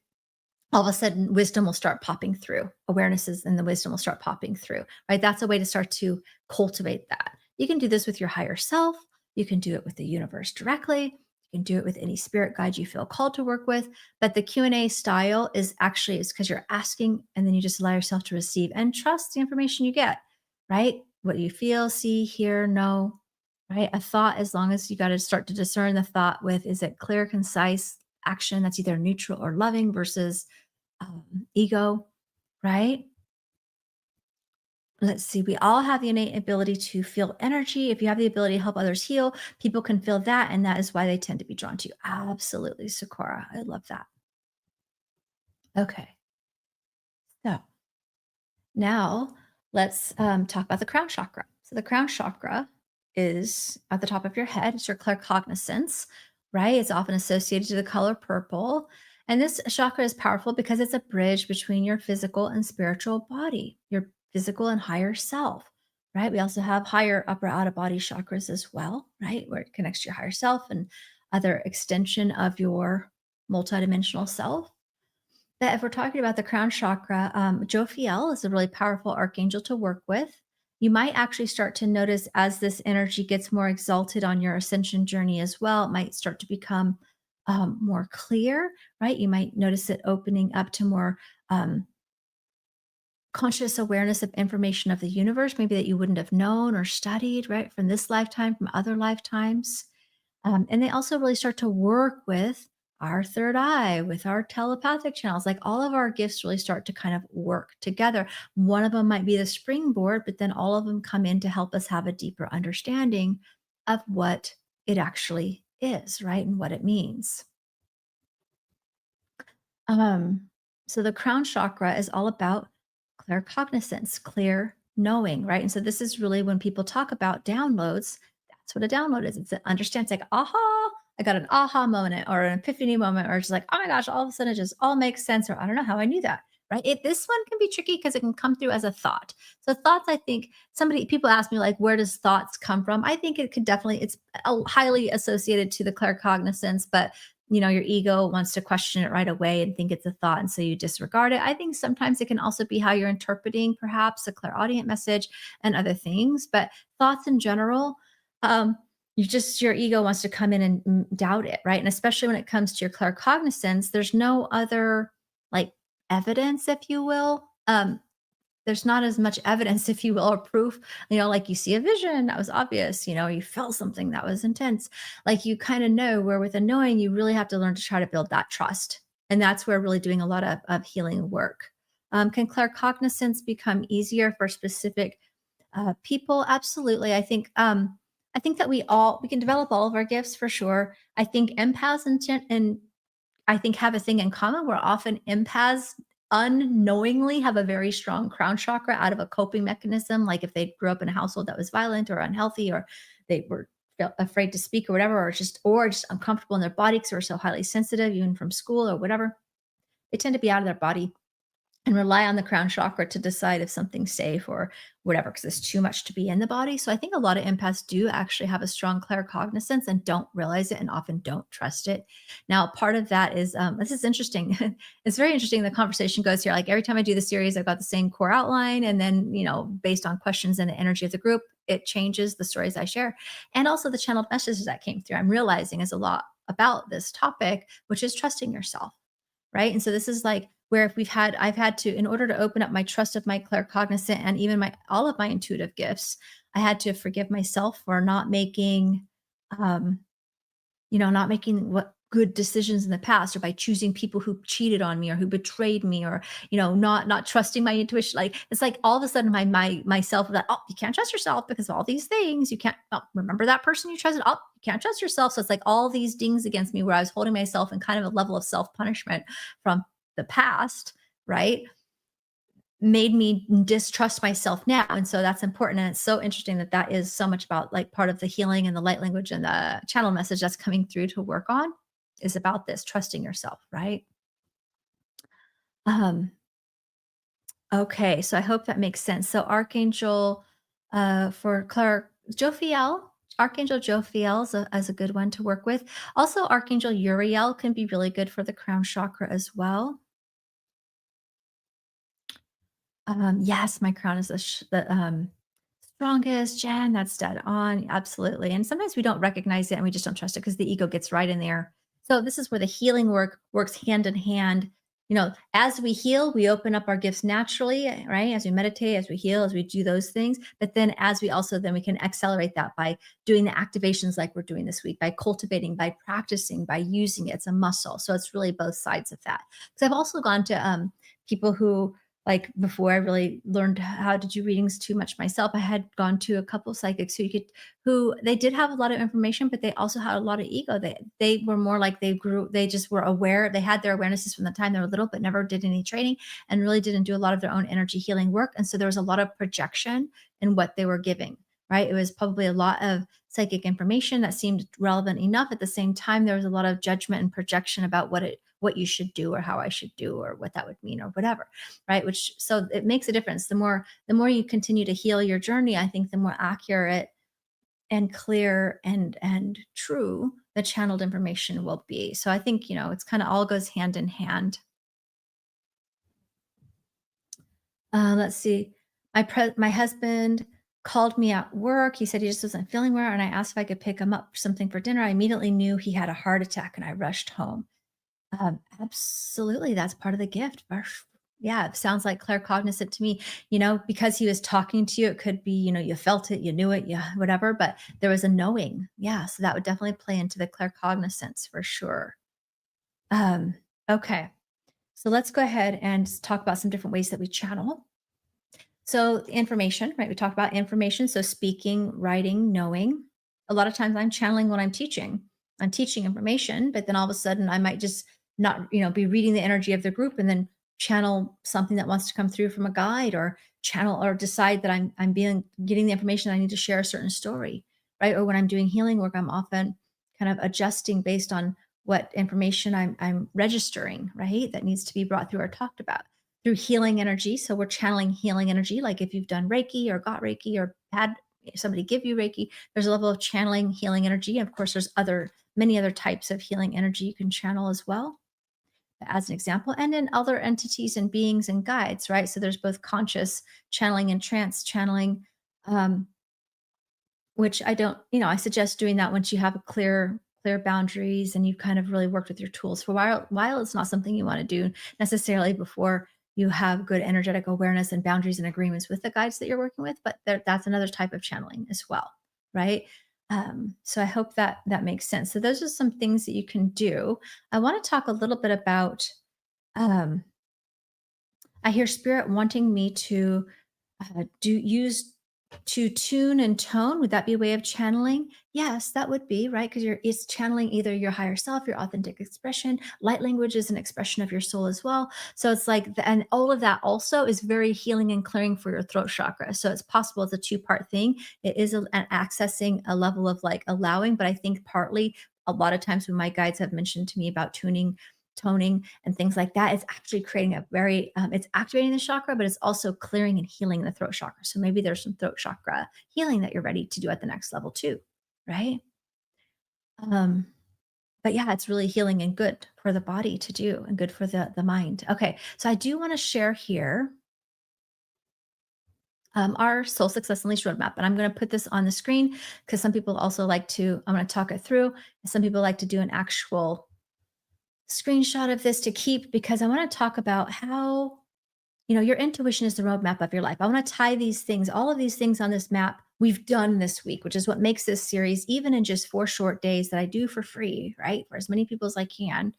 Speaker 1: all of a sudden, wisdom will start popping through. Awarenesses and the wisdom will start popping through, right? That's a way to start to cultivate that. You can do this with your higher self. You can do it with the universe directly. You can do it with any spirit guide you feel called to work with. But the Q&A style is because you're asking and then you just allow yourself to receive and trust the information you get, right? What you feel, see, hear, know, right? A thought, as long as you got to start to discern the thought with, is it clear, concise action that's either neutral or loving versus ego, right? Let's see. We all have the innate ability to feel energy. If you have the ability to help others heal, people can feel that. And that is why they tend to be drawn to you. Absolutely, Sakura. I love that. Okay. So now let's talk about the crown chakra. So the crown chakra is at the top of your head. It's your claircognizance, right? It's often associated to the color purple. And this chakra is powerful because it's a bridge between your physical and spiritual body, your physical and higher self, right? We also have higher upper out of body chakras as well, right? Where it connects to your higher self and other extension of your multidimensional self. That if we're talking about the crown chakra, Jophiel is a really powerful archangel to work with. You might actually start to notice as this energy gets more exalted on your ascension journey as well, it might start to become more clear, right? You might notice it opening up to more conscious awareness of information of the universe, maybe that you wouldn't have known or studied, right, from this lifetime, from other lifetimes. And they also really start to work with our third eye, with our telepathic channels. Like all of our gifts really start to kind of work together. One of them might be the springboard, but then all of them come in to help us have a deeper understanding of what it actually is, right? And what it means. Um, so the crown chakra is all about clear cognizance, clear knowing, right? And so this is really when people talk about downloads, that's what a download is. It's an understand, it's like, aha, I got an aha moment or an epiphany moment, or just like, oh my gosh, all of a sudden it just all makes sense, or I don't know how I knew that. Right. This one can be tricky because it can come through as a thought. So thoughts, I think people ask me like, where does thoughts come from? I think it could definitely, it's highly associated to the claircognizance, but your ego wants to question it right away and think it's a thought. And so you disregard it. I think sometimes it can also be how you're interpreting perhaps a clairaudient message and other things. But thoughts in general, um, your ego wants to come in and doubt it, right? And especially when it comes to your claircognizance, there's no other like evidence, if you will. There's not as much evidence, if you will, or proof, like you see a vision that was obvious, you felt something that was intense. Like you kind of know where with a knowing, you really have to learn to try to build that trust. And that's where really doing a lot of healing work. Can claircognizance become easier for specific people? Absolutely. I think that we can develop all of our gifts for sure. I think empaths and I think have a thing in common where often empaths unknowingly have a very strong crown chakra out of a coping mechanism. Like if they grew up in a household that was violent or unhealthy, or they were felt afraid to speak or whatever, or just uncomfortable in their body because they're so highly sensitive, even from school or whatever, they tend to be out of their body and rely on the crown chakra to decide if something's safe or whatever, because there's too much to be in the body. So I think a lot of empaths do actually have a strong claircognizance and don't realize it and often don't trust it. Now, part of that is this is interesting. It's very interesting. The conversation goes here. Like every time I do the series, I've got the same core outline. And then, based on questions and the energy of the group, it changes the stories I share. And also the channeled messages that came through. I'm realizing is a lot about this topic, which is trusting yourself, right? And so this is like where if I've had to, in order to open up my trust of my claircognizant and even my all of my intuitive gifts, I had to forgive myself for um, not making what good decisions in the past, or by choosing people who cheated on me or who betrayed me, or not trusting my intuition. Like it's like all of a sudden myself that, oh, you can't trust yourself because of all these things. You can't, oh, remember that person you trusted, oh, you can't trust yourself. So it's like all these dings against me where I was holding myself in kind of a level of self-punishment from the past, right? Made me distrust myself now. And so that's important. And it's so interesting that that is so much about like part of the healing and the light language and the channel message that's coming through to work on is about this trusting yourself, right? Um, okay, so I hope that makes sense. So Archangel for Clark Jophiel, Archangel Jophiel is a good one to work with. Also, Archangel Uriel can be really good for the crown chakra as well. Yes, my crown is the strongest, Jen. That's dead on. Absolutely. And sometimes we don't recognize it and we just don't trust it because the ego gets right in there. So this is where the healing work works hand in hand. As we heal, we open up our gifts naturally, right? As we meditate, as we heal, as we do those things. But then as we also, then we can accelerate that by doing the activations like we're doing this week, by cultivating, by practicing, by using it. It's a muscle. So it's really both sides of that. Because I've also gone to people who, like before I really learned how to do readings too much myself, I had gone to a couple psychics who they did have a lot of information, but they also had a lot of ego. They were more like they just were aware. They had their awarenesses from the time they were little, but never did any training and really didn't do a lot of their own energy healing work. And so there was a lot of projection in what they were giving, right? It was probably a lot of psychic information that seemed relevant enough. At the same time, there was a lot of judgment and projection about what you should do or how I should do or what that would mean or whatever, right? Which so it makes a difference. The more you continue to heal your journey, I think the more accurate and clear and true the channeled information will be. So I think, it's kind of all goes hand in hand. Let's see. My husband called me at work. He said he just wasn't feeling well, and I asked if I could pick him up something for dinner. I immediately knew he had a heart attack, and I rushed home. Absolutely, that's part of the gift. Yeah, it sounds like claircognizant to me, because he was talking to you. It could be, you felt it, you knew it, yeah, whatever, but there was a knowing. Yeah. So that would definitely play into the claircognizance for sure. Um, okay. So let's go ahead and talk about some different ways that we channel. So information, right? We talked about information. So speaking, writing, knowing. A lot of times I'm channeling when I'm teaching. I'm teaching information, but then all of a sudden I might just not, be reading the energy of the group and then channel something that wants to come through from a guide or channel or decide that I'm being getting the information I need to share a certain story, right? Or when I'm doing healing work, I'm often kind of adjusting based on what information I'm registering, right? That needs to be brought through or talked about through healing energy. So we're channeling healing energy. Like if you've done Reiki or got Reiki or had somebody give you Reiki, there's a level of channeling healing energy. And of course, there's many other types of healing energy you can channel as well, as an example, and in other entities and beings and guides, right? So there's both conscious channeling and trance channeling. Um, which I don't, I suggest doing that once you have a clear boundaries and you've kind of really worked with your tools for a while. It's not something you want to do necessarily before you have good energetic awareness and boundaries and agreements with the guides that you're working with, but that's another type of channeling as well, right? So I hope that that makes sense. So those are some things that you can do. I want to talk a little bit about. Um, I hear spirit wanting me to do use to tune and tone. Would that be a way of channeling? Yes, that would be right, because it's channeling either your higher self, your authentic expression. Light language is an expression of your soul as well. So it's like, and all of that also is very healing and clearing for your throat chakra. So it's possible it's a two-part thing. It is an accessing a level of like allowing, but I think partly a lot of times when my guides have mentioned to me about tuning, toning and things like that, it's actually creating a very it's activating the chakra, but it's also clearing and healing the throat chakra. So maybe there's some throat chakra healing that you're ready to do at the next level too, right? um but yeah, it's really healing and good for the body to do and good for the mind. Okay, so I do want to share here our soul success unleashed roadmap, and I'm going to put this on the screen because some people also like to, I'm going to talk it through, and some people like to do an actual screenshot of this to keep, because I want to talk about how, your intuition is the roadmap of your life. I want to tie these things, all of these things on this map we've done this week, which is what makes this series, even in just 4 short days that I do for free, right? For as many people as I can,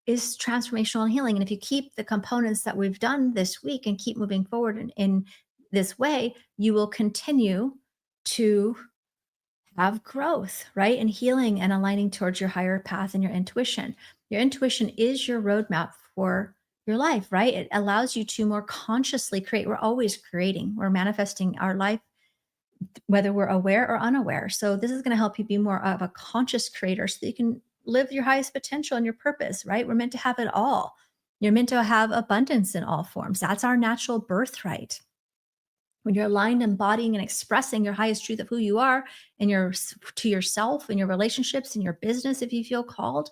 Speaker 1: is transformational healing. And if you keep the components that we've done this week and keep moving forward in this way, you will continue to have growth, right? And healing and aligning towards your higher path and your intuition. Your intuition is your roadmap for your life, right? It allows you to more consciously create. We're always creating, we're manifesting our life, whether we're aware or unaware. So, this is going to help you be more of a conscious creator so that you can live your highest potential and your purpose, right? We're meant to have it all. You're meant to have abundance in all forms. That's our natural birthright. When you're aligned, embodying and expressing your highest truth of who you are and to yourself and your relationships and your business, if you feel called,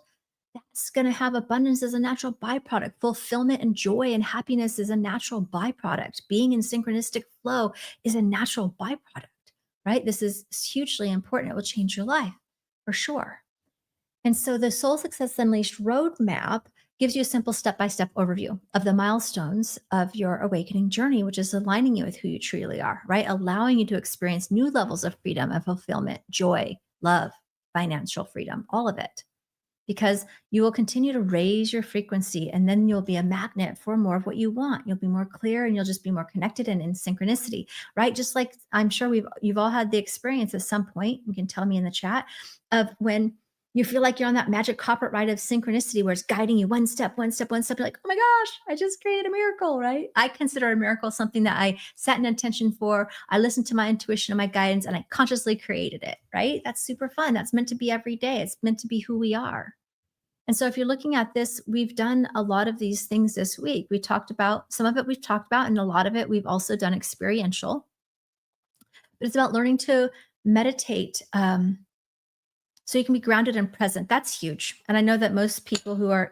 Speaker 1: that's going to have abundance as a natural byproduct. Fulfillment and joy and happiness is a natural byproduct. Being in synchronistic flow is a natural byproduct, right? This is hugely important. It will change your life for sure. And so the Soul Success Unleashed roadmap gives you a simple step by step overview of the milestones of your awakening journey, which is aligning you with who you truly are, right? Allowing you to experience new levels of freedom and fulfillment, joy, love, financial freedom, all of it. Because you will continue to raise your frequency, and then you'll be a magnet for more of what you want. You'll be more clear and you'll just be more connected and in synchronicity, right? Just like I'm sure you've all had the experience at some point, you can tell me in the chat, of when you feel like you're on that magic carpet ride of synchronicity where it's guiding you one step, one step, one step. You're like, oh my gosh, I just created a miracle, right? I consider a miracle something that I set an intention for. I listened to my intuition and my guidance and I consciously created it, right? That's super fun. That's meant to be every day. It's meant to be who we are. And so if you're looking at this, we've done a lot of these things this week. We talked about some of it, we've talked about, and a lot of it we've also done experiential. But it's about learning to meditate so you can be grounded and present. That's huge. And I know that most people who are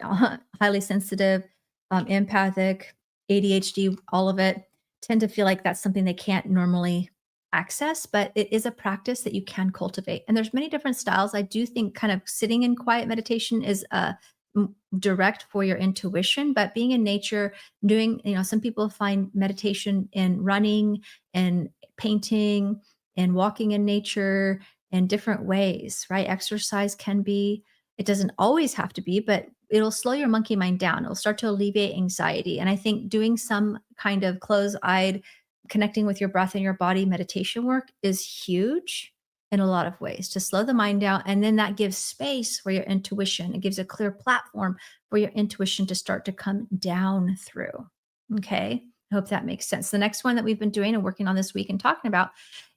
Speaker 1: highly sensitive, empathic, ADHD, all of it, tend to feel like that's something they can't normally access, but it is a practice that you can cultivate. And there's many different styles. I do think kind of sitting in quiet meditation is direct for your intuition, but being in nature, doing, some people find meditation in running and painting and walking in nature in different ways, right? Exercise can be, it doesn't always have to be, but it'll slow your monkey mind down. It'll start to alleviate anxiety. And I think doing some kind of closed eyed, connecting with your breath and your body meditation work is huge in a lot of ways to slow the mind down. And then that gives space for your intuition. It gives a clear platform for your intuition to start to come down through. Okay. I hope that makes sense. The next one that we've been doing and working on this week and talking about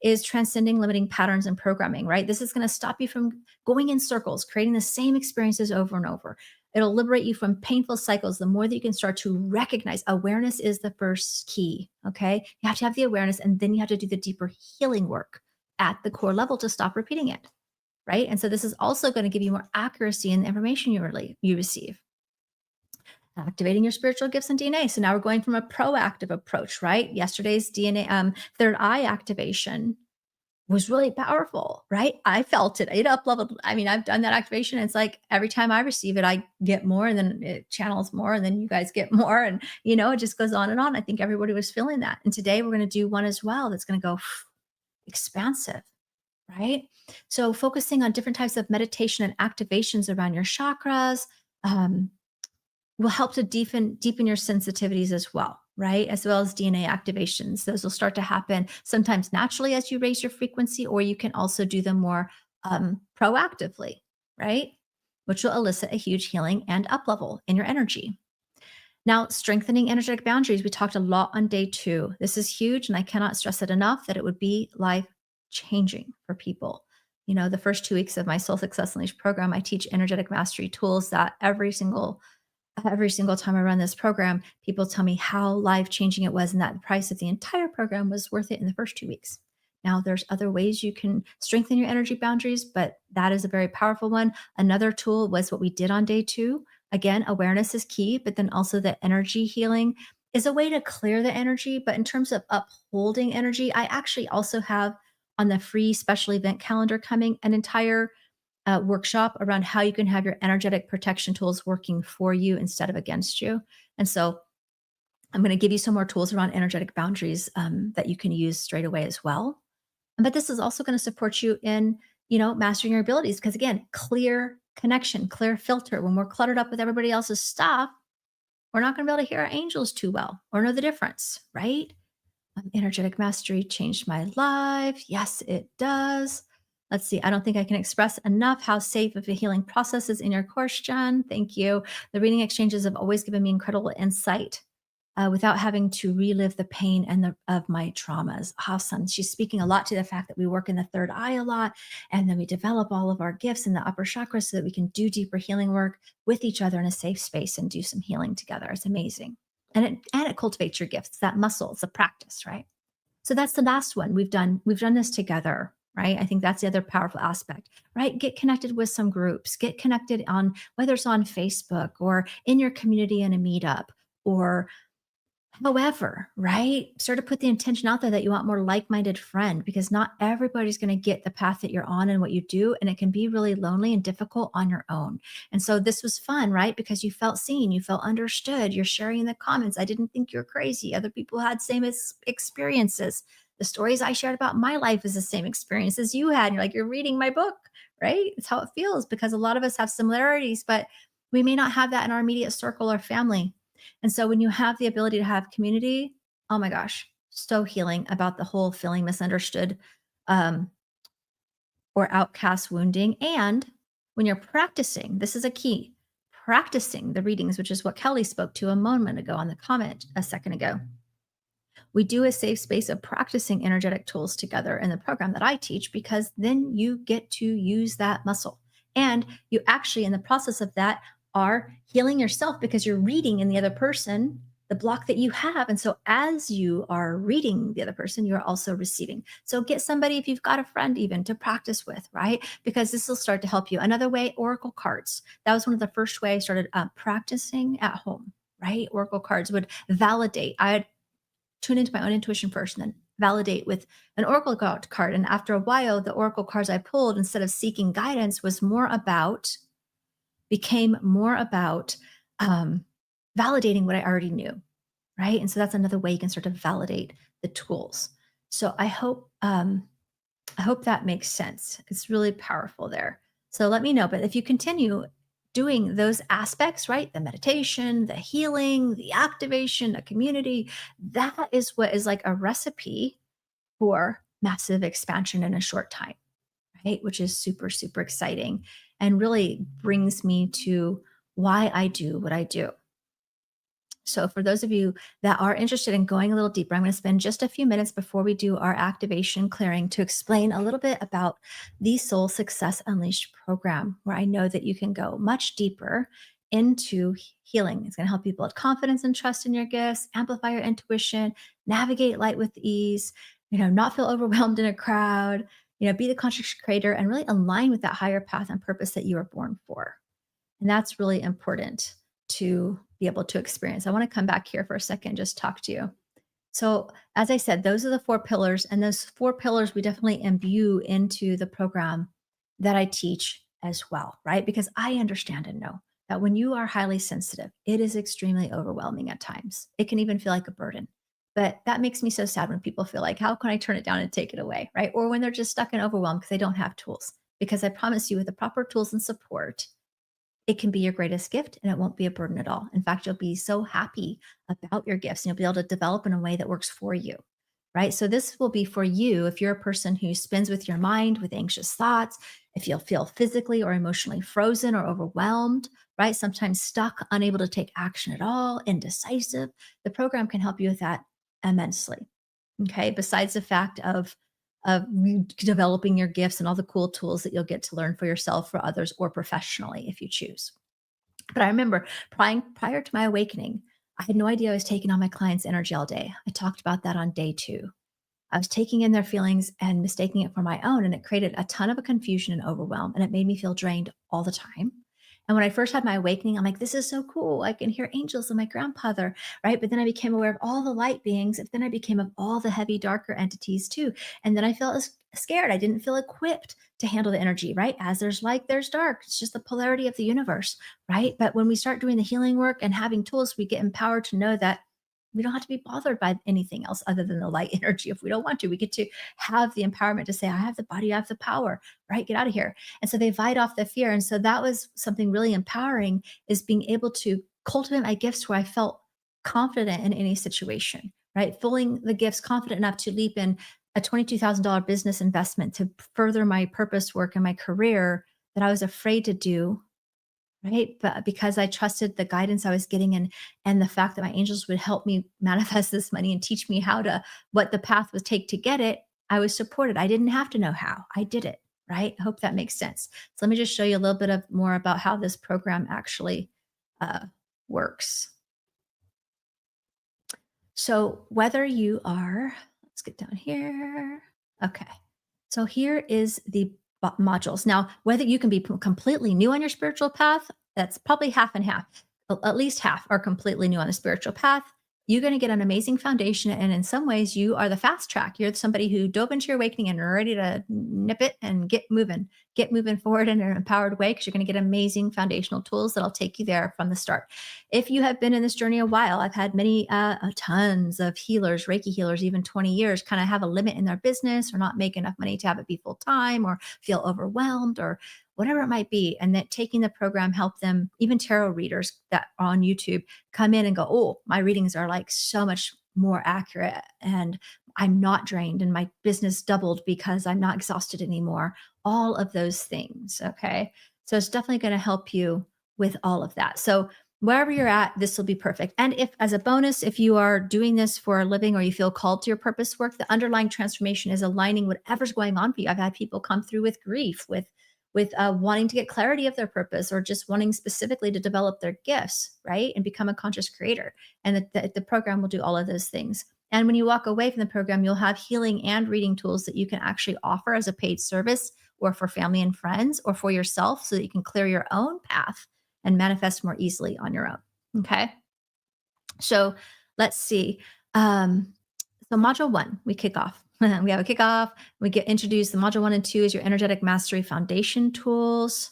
Speaker 1: is transcending limiting patterns and programming, right? This is going to stop you from going in circles, creating the same experiences over and over. It'll liberate you from painful cycles. The more that you can start to recognize, awareness is the first key. Okay. You have to have the awareness, and then you have to do the deeper healing work at the core level to stop repeating it. Right. And so this is also going to give you more accuracy in the information you receive. Activating your spiritual gifts and DNA. So now we're going from a proactive approach, right? Yesterday's DNA, third eye activation was really powerful, right? I felt it. It up leveled. I mean, I've done that activation. It's like every time I receive it, I get more, and then it channels more, and then you guys get more. And, it just goes on and on. I think everybody was feeling that. And today we're going to do one as well that's going to go expansive, right? So focusing on different types of meditation and activations around your chakras, will help to deepen your sensitivities as well, right? As well as DNA activations. Those will start to happen sometimes naturally as you raise your frequency, or you can also do them more proactively, right? Which will elicit a huge healing and up level in your energy. Now, strengthening energetic boundaries. We talked a lot on day 2. This is huge, and I cannot stress it enough that it would be life changing for people. The first 2 weeks of my Soul Success Unleashed program, I teach energetic mastery tools that every single time I run this program, people tell me how life-changing it was, and that the price of the entire program was worth it in the first 2 weeks. Now, there's other ways you can strengthen your energy boundaries, but that is a very powerful one. Another tool was what we did on day 2. Again, awareness is key, but then also the energy healing is a way to clear the energy. But in terms of upholding energy, I actually also have on the free special event calendar coming an entire workshop around how you can have your energetic protection tools working for you instead of against you. And so I'm going to give you some more tools around energetic boundaries that you can use straight away as well. But this is also going to support you in, mastering your abilities. Because again, clear connection, clear filter. When we're cluttered up with everybody else's stuff, we're not going to be able to hear our angels too well or know the difference, right? Energetic mastery changed my life. Yes, it does. Let's see. I don't think I can express enough how safe of a healing process is in your course, Jen. Thank you. The reading exchanges have always given me incredible insight without having to relive the pain of my traumas. Awesome. She's speaking a lot to the fact that we work in the third eye a lot, and then we develop all of our gifts in the upper chakra so that we can do deeper healing work with each other in a safe space and do some healing together. It's amazing. And it cultivates your gifts, that muscle. It's a practice, right? So that's the last one. We've done this together, right? I think that's the other powerful aspect, right? Get connected with some groups, get connected on whether it's on Facebook or in your community in a meetup or however, right? Start to put the intention out there that you want more like-minded friend, because not everybody's going to get the path that you're on and what you do. And it can be really lonely and difficult on your own. And so this was fun, right? Because you felt seen, you felt understood. You're sharing in the comments. I didn't think you're crazy. Other people had same experiences. The stories I shared about my life is the same experience as you had. And you're like, you're reading my book, right? It's how it feels, because a lot of us have similarities, but we may not have that in our immediate circle or family. And so when you have the ability to have community, oh my gosh, so healing about the whole feeling misunderstood or outcast wounding. And when you're practicing, this is a key, practicing the readings, which is what Kelly spoke to a moment ago on the comment a second ago. We do a safe space of practicing energetic tools together in the program that I teach, because then you get to use that muscle. And you actually, in the process of that, are healing yourself, because you're reading in the other person the block that you have. And so as you are reading the other person, you're also receiving. So get somebody, if you've got a friend even, to practice with, right? Because this will start to help you. Another way, oracle cards. That was one of the first way I started practicing at home, right? Oracle cards would validate. I'd tune into my own intuition first and then validate with an oracle card. And after a while, the oracle cards I pulled, instead of seeking guidance, was more about became more about um, validating what I already knew, right? And so that's another way you can sort of validate the tools. So I hope that makes sense. It's really powerful there. So let me know. But if you continue doing those aspects, right? The meditation, the healing, the activation, the community, that is what is like a recipe for massive expansion in a short time, right? Which is super, super exciting and really brings me to why I do what I do. So, for those of you that are interested in going a little deeper, I'm going to spend just a few minutes before we do our activation clearing to explain a little bit about the Soul Success Unleashed program, where I know that you can go much deeper into healing. It's going to help you build confidence and trust in your gifts, amplify your intuition, navigate light with ease, not feel overwhelmed in a crowd, be the conscious creator and really align with that higher path and purpose that you were born for. And that's really important to be able to experience. I want to come back here for a second and just talk to you. So, as I said, those are the four pillars. And those four pillars we definitely imbue into the program that I teach as well, right? Because I understand and know that when you are highly sensitive, it is extremely overwhelming at times. It can even feel like a burden. But that makes me so sad when people feel like, how can I turn it down and take it away, right? Or when they're just stuck in overwhelm because they don't have tools. Because I promise you, with the proper tools and support, it can be your greatest gift and it won't be a burden at all. In fact, you'll be so happy about your gifts and you'll be able to develop in a way that works for you. Right. So, this will be for you if you're a person who spins with your mind with anxious thoughts, if you'll feel physically or emotionally frozen or overwhelmed, right? Sometimes stuck, unable to take action at all, indecisive. The program can help you with that immensely. Okay. Besides the fact of developing your gifts and all the cool tools that you'll get to learn for yourself, for others, or professionally if you choose. But I remember prior to my awakening, I had no idea I was taking on my clients' energy all day. I talked about that on day 2. I was taking in their feelings and mistaking it for my own, and it created a ton of a confusion and overwhelm, and it made me feel drained all the time. And when I first had my awakening, I'm like, this is so cool. I can hear angels and my grandfather, right? But then I became aware of all the light beings. And then I became of all the heavy, darker entities too. And then I felt scared. I didn't feel equipped to handle the energy, right? As there's light, there's dark. It's just the polarity of the universe, right? But when we start doing the healing work and having tools, we get empowered to know that we don't have to be bothered by anything else other than the light energy. If we don't want to, we get to have the empowerment to say, I have the body, I have the power, right? Get out of here. And so they fight off the fear. And so that was something really empowering, is being able to cultivate my gifts where I felt confident in any situation, right? Filling the gifts confident enough to leap in a $22,000 business investment to further my purpose work and my career that I was afraid to do, right? But because I trusted the guidance I was getting, and the fact that my angels would help me manifest this money and teach me what the path would take to get it, I was supported. I didn't have to know how. I did it, right? I hope that makes sense. So let me just show you a little bit of more about how this program actually uh, works. So whether you are, let's get down here. Okay. So here is the modules. Now, whether you can be completely new on your spiritual path, that's probably half and half. At least half are completely new on the spiritual path. You're going to get an amazing foundation. And in some ways, you are the fast track. You're somebody who dove into your awakening and are ready to nip it and get moving forward in an empowered way, because you're going to get amazing foundational tools that'll take you there from the start. If you have been in this journey a while, I've had many, tons of healers, Reiki healers, even 20 years, kind of have a limit in their business or not make enough money to have it be full time or feel overwhelmed or whatever it might be. And that taking the program helped them, even tarot readers that are on YouTube, come in and go, oh, my readings are like so much more accurate and I'm not drained and my business doubled because I'm not exhausted anymore. All of those things. Okay. So it's definitely going to help you with all of that. So wherever you're at, this will be perfect. And if, as a bonus, if you are doing this for a living or you feel called to your purpose work, the underlying transformation is aligning whatever's going on for you. I've had people come through with grief, with wanting to get clarity of their purpose, or just wanting specifically to develop their gifts, right? And become a conscious creator. And the program will do all of those things. And when you walk away from the program, you'll have healing and reading tools that you can actually offer as a paid service, or for family and friends, or for yourself, so that you can clear your own path and manifest more easily on your own. Okay. So let's see. So module 1, we kick off. We have a kickoff. We get introduced. The module 1 and 2 is your energetic mastery foundation tools.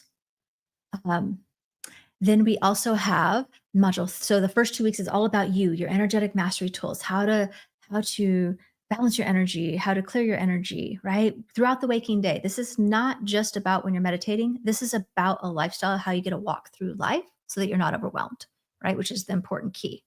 Speaker 1: Then we also have module. So the first 2 weeks is all about you, your energetic mastery tools, how to balance your energy, how to clear your energy, right? Throughout the waking day. This is not just about when you're meditating. This is about a lifestyle, how you get to walk through life so that you're not overwhelmed, right? Which is the important key.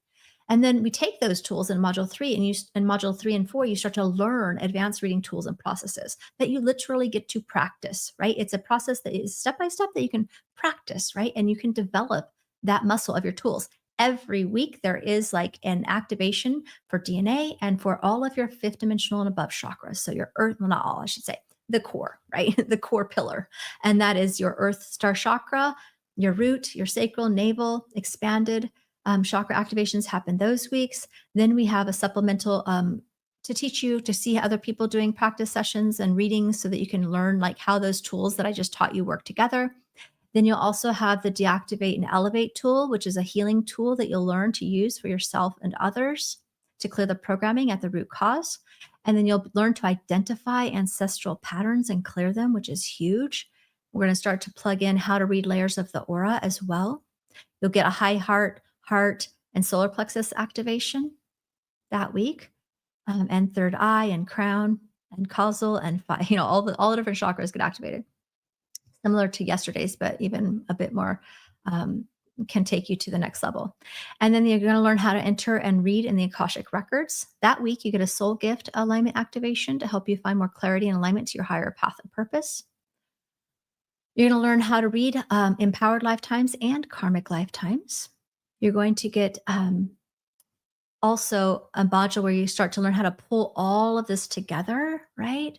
Speaker 1: And then we take those tools in module 3, and in module 3 and 4, you start to learn advanced reading tools and processes that you literally get to practice, right? It's a process that is step by step that you can practice, right? And you can develop that muscle of your tools. Every week, there is like an activation for DNA and for all of your fifth dimensional and above chakras. So your earth, well, not all, I should say, the core, right? The core pillar. And that is your earth star chakra, your root, your sacral, navel, expanded chakra activations happen those weeks. Then we have a supplemental to teach you to see other people doing practice sessions and readings so that you can learn like how those tools that I just taught you work together. Then you'll also have the deactivate and elevate tool, which is a healing tool that you'll learn to use for yourself and others to clear the programming at the root cause. And then you'll learn to identify ancestral patterns and clear them, which is huge. We're going to start to plug in how to read layers of the aura as well. You'll get a high heart, and solar plexus activation that week, and third eye and crown and causal and all the different chakras get activated, similar to yesterday's, but even a bit more. Can take you to the next level. And then you're going to learn how to enter and read in the Akashic records. That week, you get a soul gift alignment activation to help you find more clarity and alignment to your higher path and purpose. You're going to learn how to read empowered lifetimes and karmic lifetimes. You're going to get also a module where you start to learn how to pull all of this together, right?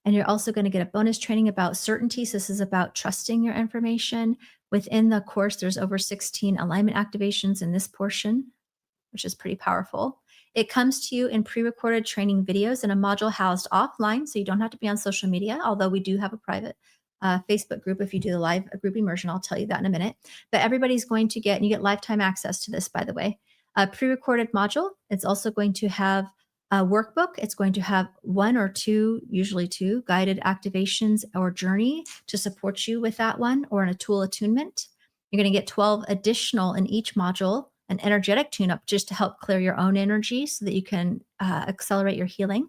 Speaker 1: And you're also going to get a bonus training about certainty. So this is about trusting your information. Within the course, there's over 16 alignment activations in this portion, which is pretty powerful. It comes to you in pre-recorded training videos in a module housed offline, so you don't have to be on social media, although we do have a private Facebook group. If you do the live group immersion, I'll tell you that in a minute. But everybody's going to get, and you get lifetime access to this, by the way, a pre-recorded module. It's also going to have a workbook. It's going to have 1 or 2, usually 2, guided activations or journey to support you with that one, or in a tool attunement. You're going to get 12 additional in each module, an energetic tune-up just to help clear your own energy so that you can accelerate your healing.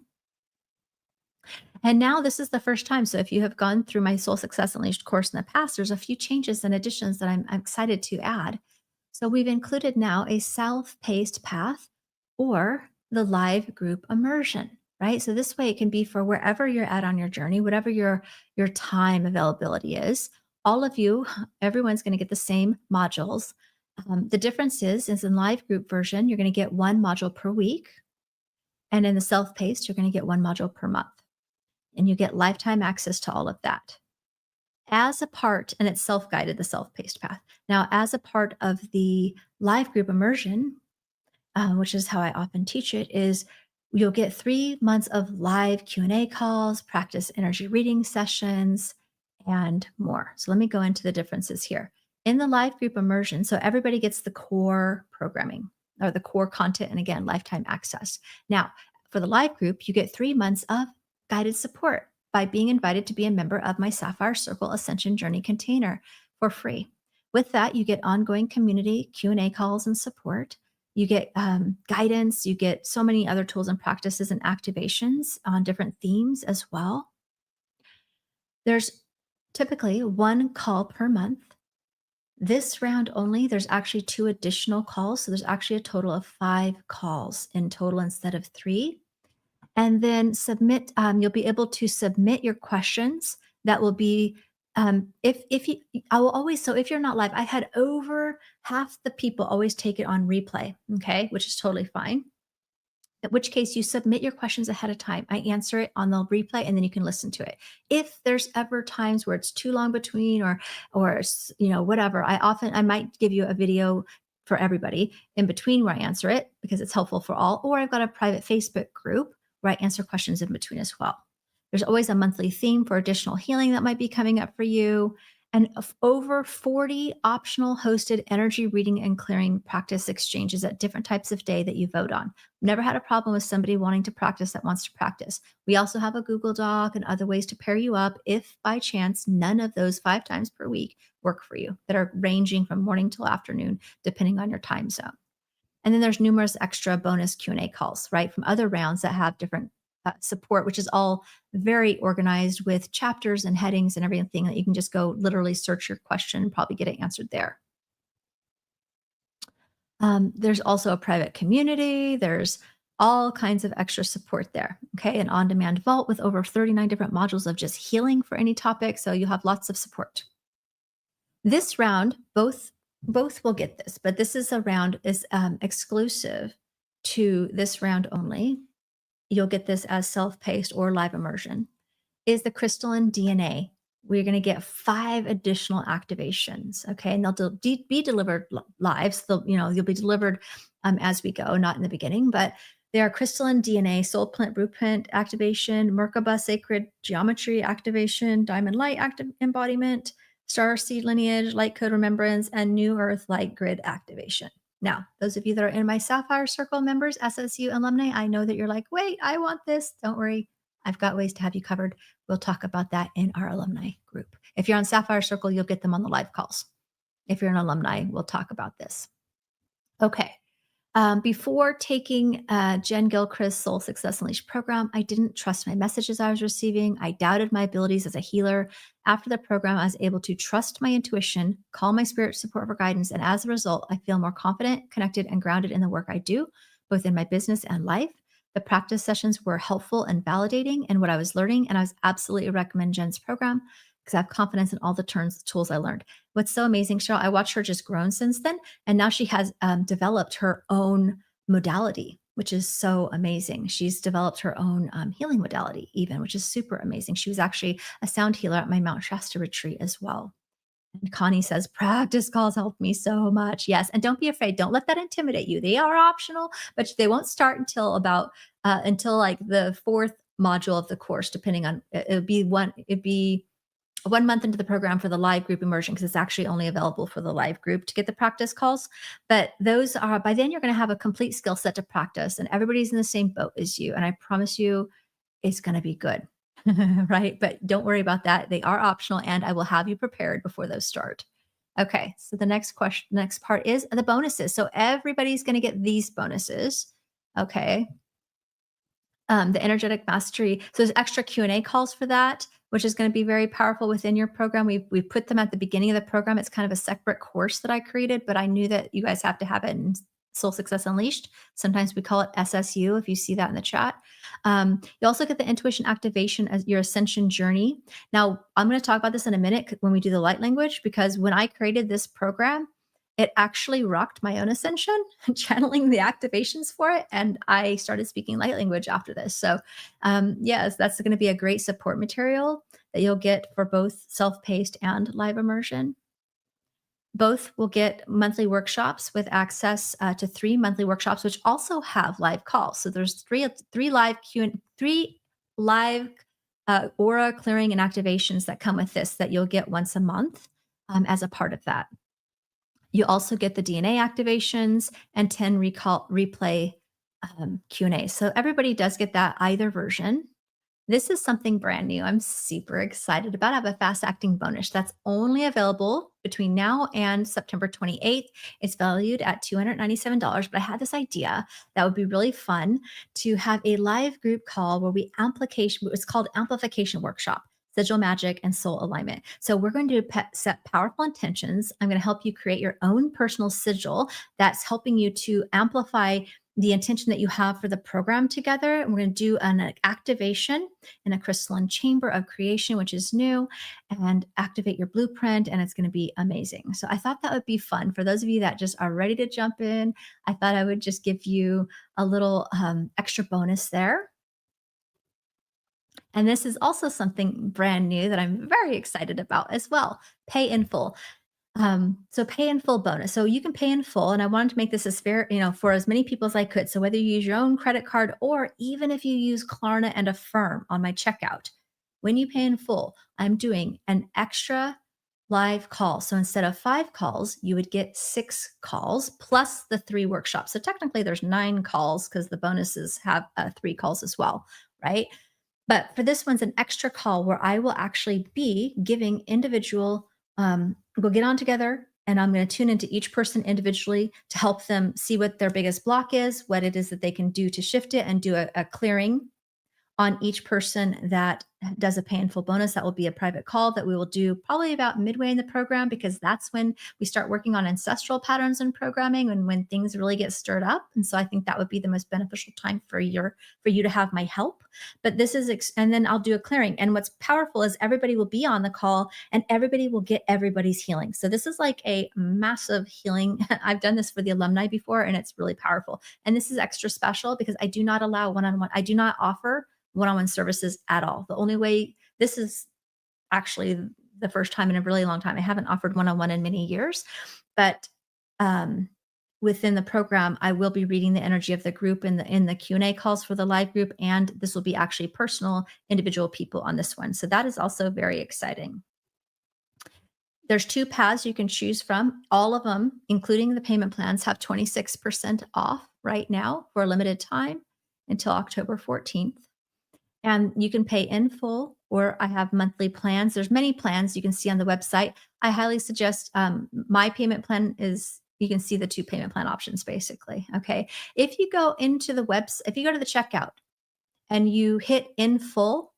Speaker 1: And now this is the first time. So if you have gone through my Soul Success Unleashed course in the past, there's a few changes and additions that I'm excited to add. So we've included now a self-paced path or the live group immersion, right? So this way it can be for wherever you're at on your journey, whatever your time availability is. All of you, everyone's going to get the same modules. The difference is in live group version, you're going to get 1 module per week. And in the self-paced, you're going to get 1 module per month. And you get lifetime access to all of that. As a part, and it's self-guided, the self-paced path. Now, as a part of the live group immersion, which is how I often teach it, is you'll get 3 months of live Q&A calls, practice energy reading sessions, and more. So let me go into the differences here. In the live group immersion, so everybody gets the core programming or the core content, and again, lifetime access. Now, for the live group, you get 3 months of guided support by being invited to be a member of my Sapphire Circle Ascension Journey container for free. With that, you get ongoing community Q&A calls and support. You get guidance. You get so many other tools and practices and activations on different themes as well. There's typically 1 call per month. This round only, there's actually 2 additional calls. So there's actually a total of 5 calls in total instead of 3. And then submit, you'll be able to submit your questions. That will be, if you, I will always, so if you're not live, I had over half the people always take it on replay, okay, which is totally fine. In which case you submit your questions ahead of time. I answer it on the replay and then you can listen to it. If there's ever times where it's too long between or whatever, I might give you a video for everybody in between where I answer it because it's helpful for all, or I've got a private Facebook group where I answer questions in between as well. There's always a monthly theme for additional healing that might be coming up for you. and of over 40 optional hosted energy reading and clearing practice exchanges at different types of day that you vote on. Never had a problem with somebody wanting to practice that wants to practice. We also have a Google Doc and other ways to pair you up if by chance none of those 5 times per week work for you, that are ranging from morning till afternoon, depending on your time zone. And then there's numerous extra bonus Q&A calls, right, from other rounds that have different support, which is all very organized with chapters and headings and everything that you can just go literally search your question and probably get it answered there. There's also a private community. There's all kinds of extra support there. Okay. An on demand vault with over 39 different modules of just healing for any topic. So you have lots of support. This round, both will get this, but this is a round is exclusive to this round only. You'll get this as self-paced or live immersion. Is the crystalline DNA. We're going to get 5 additional activations. Okay, and they'll be delivered live. So you'll be delivered as we go, not in the beginning, but they are crystalline DNA, soul plant blueprint activation, Merkaba sacred geometry activation, diamond light active embodiment, star seed lineage, light code remembrance, and new earth light grid activation. Now, those of you that are in my Sapphire Circle members, SSU alumni, I know that you're like, wait, I want this. Don't worry. I've got ways to have you covered. We'll talk about that in our alumni group. If you're on Sapphire Circle, you'll get them on the live calls. If you're an alumni, we'll talk about this. Okay. Before taking Jen Gilchrist's Soul Success Unleashed program, I didn't trust my messages I was receiving. I doubted my abilities as a healer. After the program, I was able to trust my intuition, call my spirit support for guidance, and as a result, I feel more confident, connected, and grounded in the work I do, both in my business and life. The practice sessions were helpful and validating in what I was learning, and I was absolutely recommend Jen's program because I have confidence in all the tools I learned. What's so amazing, Cheryl, I watched her just grown since then, and now she has developed her own modality, which is so amazing. She's developed her own healing modality even, which is super amazing. She was actually a sound healer at my Mount Shasta retreat as well. And Connie says, practice calls helped me so much. Yes. And don't be afraid. Don't let that intimidate you. They are optional, but they won't start until like the 4th module of the course, depending on, it'd be 1 month into the program for the live group immersion, because it's actually only available for the live group to get the practice calls. But those are, by then you're going to have a complete skill set to practice and everybody's in the same boat as you. And I promise you it's going to be good. Right? But don't worry about that. They are optional and I will have you prepared before those start. Okay. So the next part is the bonuses. So everybody's going to get these bonuses. Okay. The energetic mastery. So there's extra Q&A calls for that, which is going to be very powerful within your program. We put them at the beginning of the program. It's kind of a separate course that I created, but I knew that you guys have to have it in Soul Success Unleashed. Sometimes we call it SSU if you see that in the chat. You also get the intuition activation as your ascension journey. Now, I'm going to talk about this in a minute when we do the light language, because when I created this program, it actually rocked my own ascension, channeling the activations for it. And I started speaking light language after this. So yes, that's going to be a great support material that you'll get for both self-paced and live immersion. Both will get monthly workshops with access to 3 monthly workshops, which also have live calls. So there's three live aura clearing and activations that come with this that you'll get once a month as a part of that. You also get the DNA activations and 10 replay Q&A. So everybody does get that either version. This is something brand new. I'm super excited about. I have a fast acting bonus that's only available between now and September 28th. It's valued at $297, but I had this idea that would be really fun to have a live group call where it's called Amplification Workshop. Sigil magic and soul alignment. So we're going to set powerful intentions. I'm going to help you create your own personal sigil that's helping you to amplify the intention that you have for the program together. And we're going to do an activation in a crystalline chamber of creation, which is new, and activate your blueprint. And it's going to be amazing. So I thought that would be fun for those of you that just are ready to jump in. I thought I would just give you a little extra bonus there. And this is also something brand new that I'm very excited about as well. Pay in full. So pay in full bonus. So you can pay in full. And I wanted to make this as fair, for as many people as I could. So whether you use your own credit card or even if you use Klarna and Affirm on my checkout, when you pay in full, I'm doing an extra live calls. So instead of 5 calls, you would get 6 calls plus the 3 workshops. So technically there's 9 calls because the bonuses have 3 calls as well, right? But for this one's an extra call where I will actually be giving individual, we'll get on together and I'm going to tune into each person individually to help them see what their biggest block is, what it is that they can do to shift it and do a clearing on each person that does a painful bonus. That will be a private call that we will do probably about midway in the program, because that's when we start working on ancestral patterns and programming and when things really get stirred up. And so I think that would be the most beneficial time for you to have my help. But this is and then I'll do a clearing. And what's powerful is everybody will be on the call and everybody will get everybody's healing. So this is like a massive healing. I've done this for the alumni before and it's really powerful. And this is extra special because I do not allow one-on-one. I do not offer one-on-one services at all. The only way, this is actually the first time in a really long time. I haven't offered one-on-one in many years, but within the program, I will be reading the energy of the group in the Q&A calls for the live group, and this will be actually personal, individual people on this one. So that is also very exciting. There's 2 paths you can choose from. All of them, including the payment plans, have 26% off right now for a limited time until October 14th. And you can pay in full, or I have monthly plans. There's many plans you can see on the website. I highly suggest my payment plan is, you can see the 2 payment plan options basically. Okay. If you go into the website, if you go to the checkout and you hit in full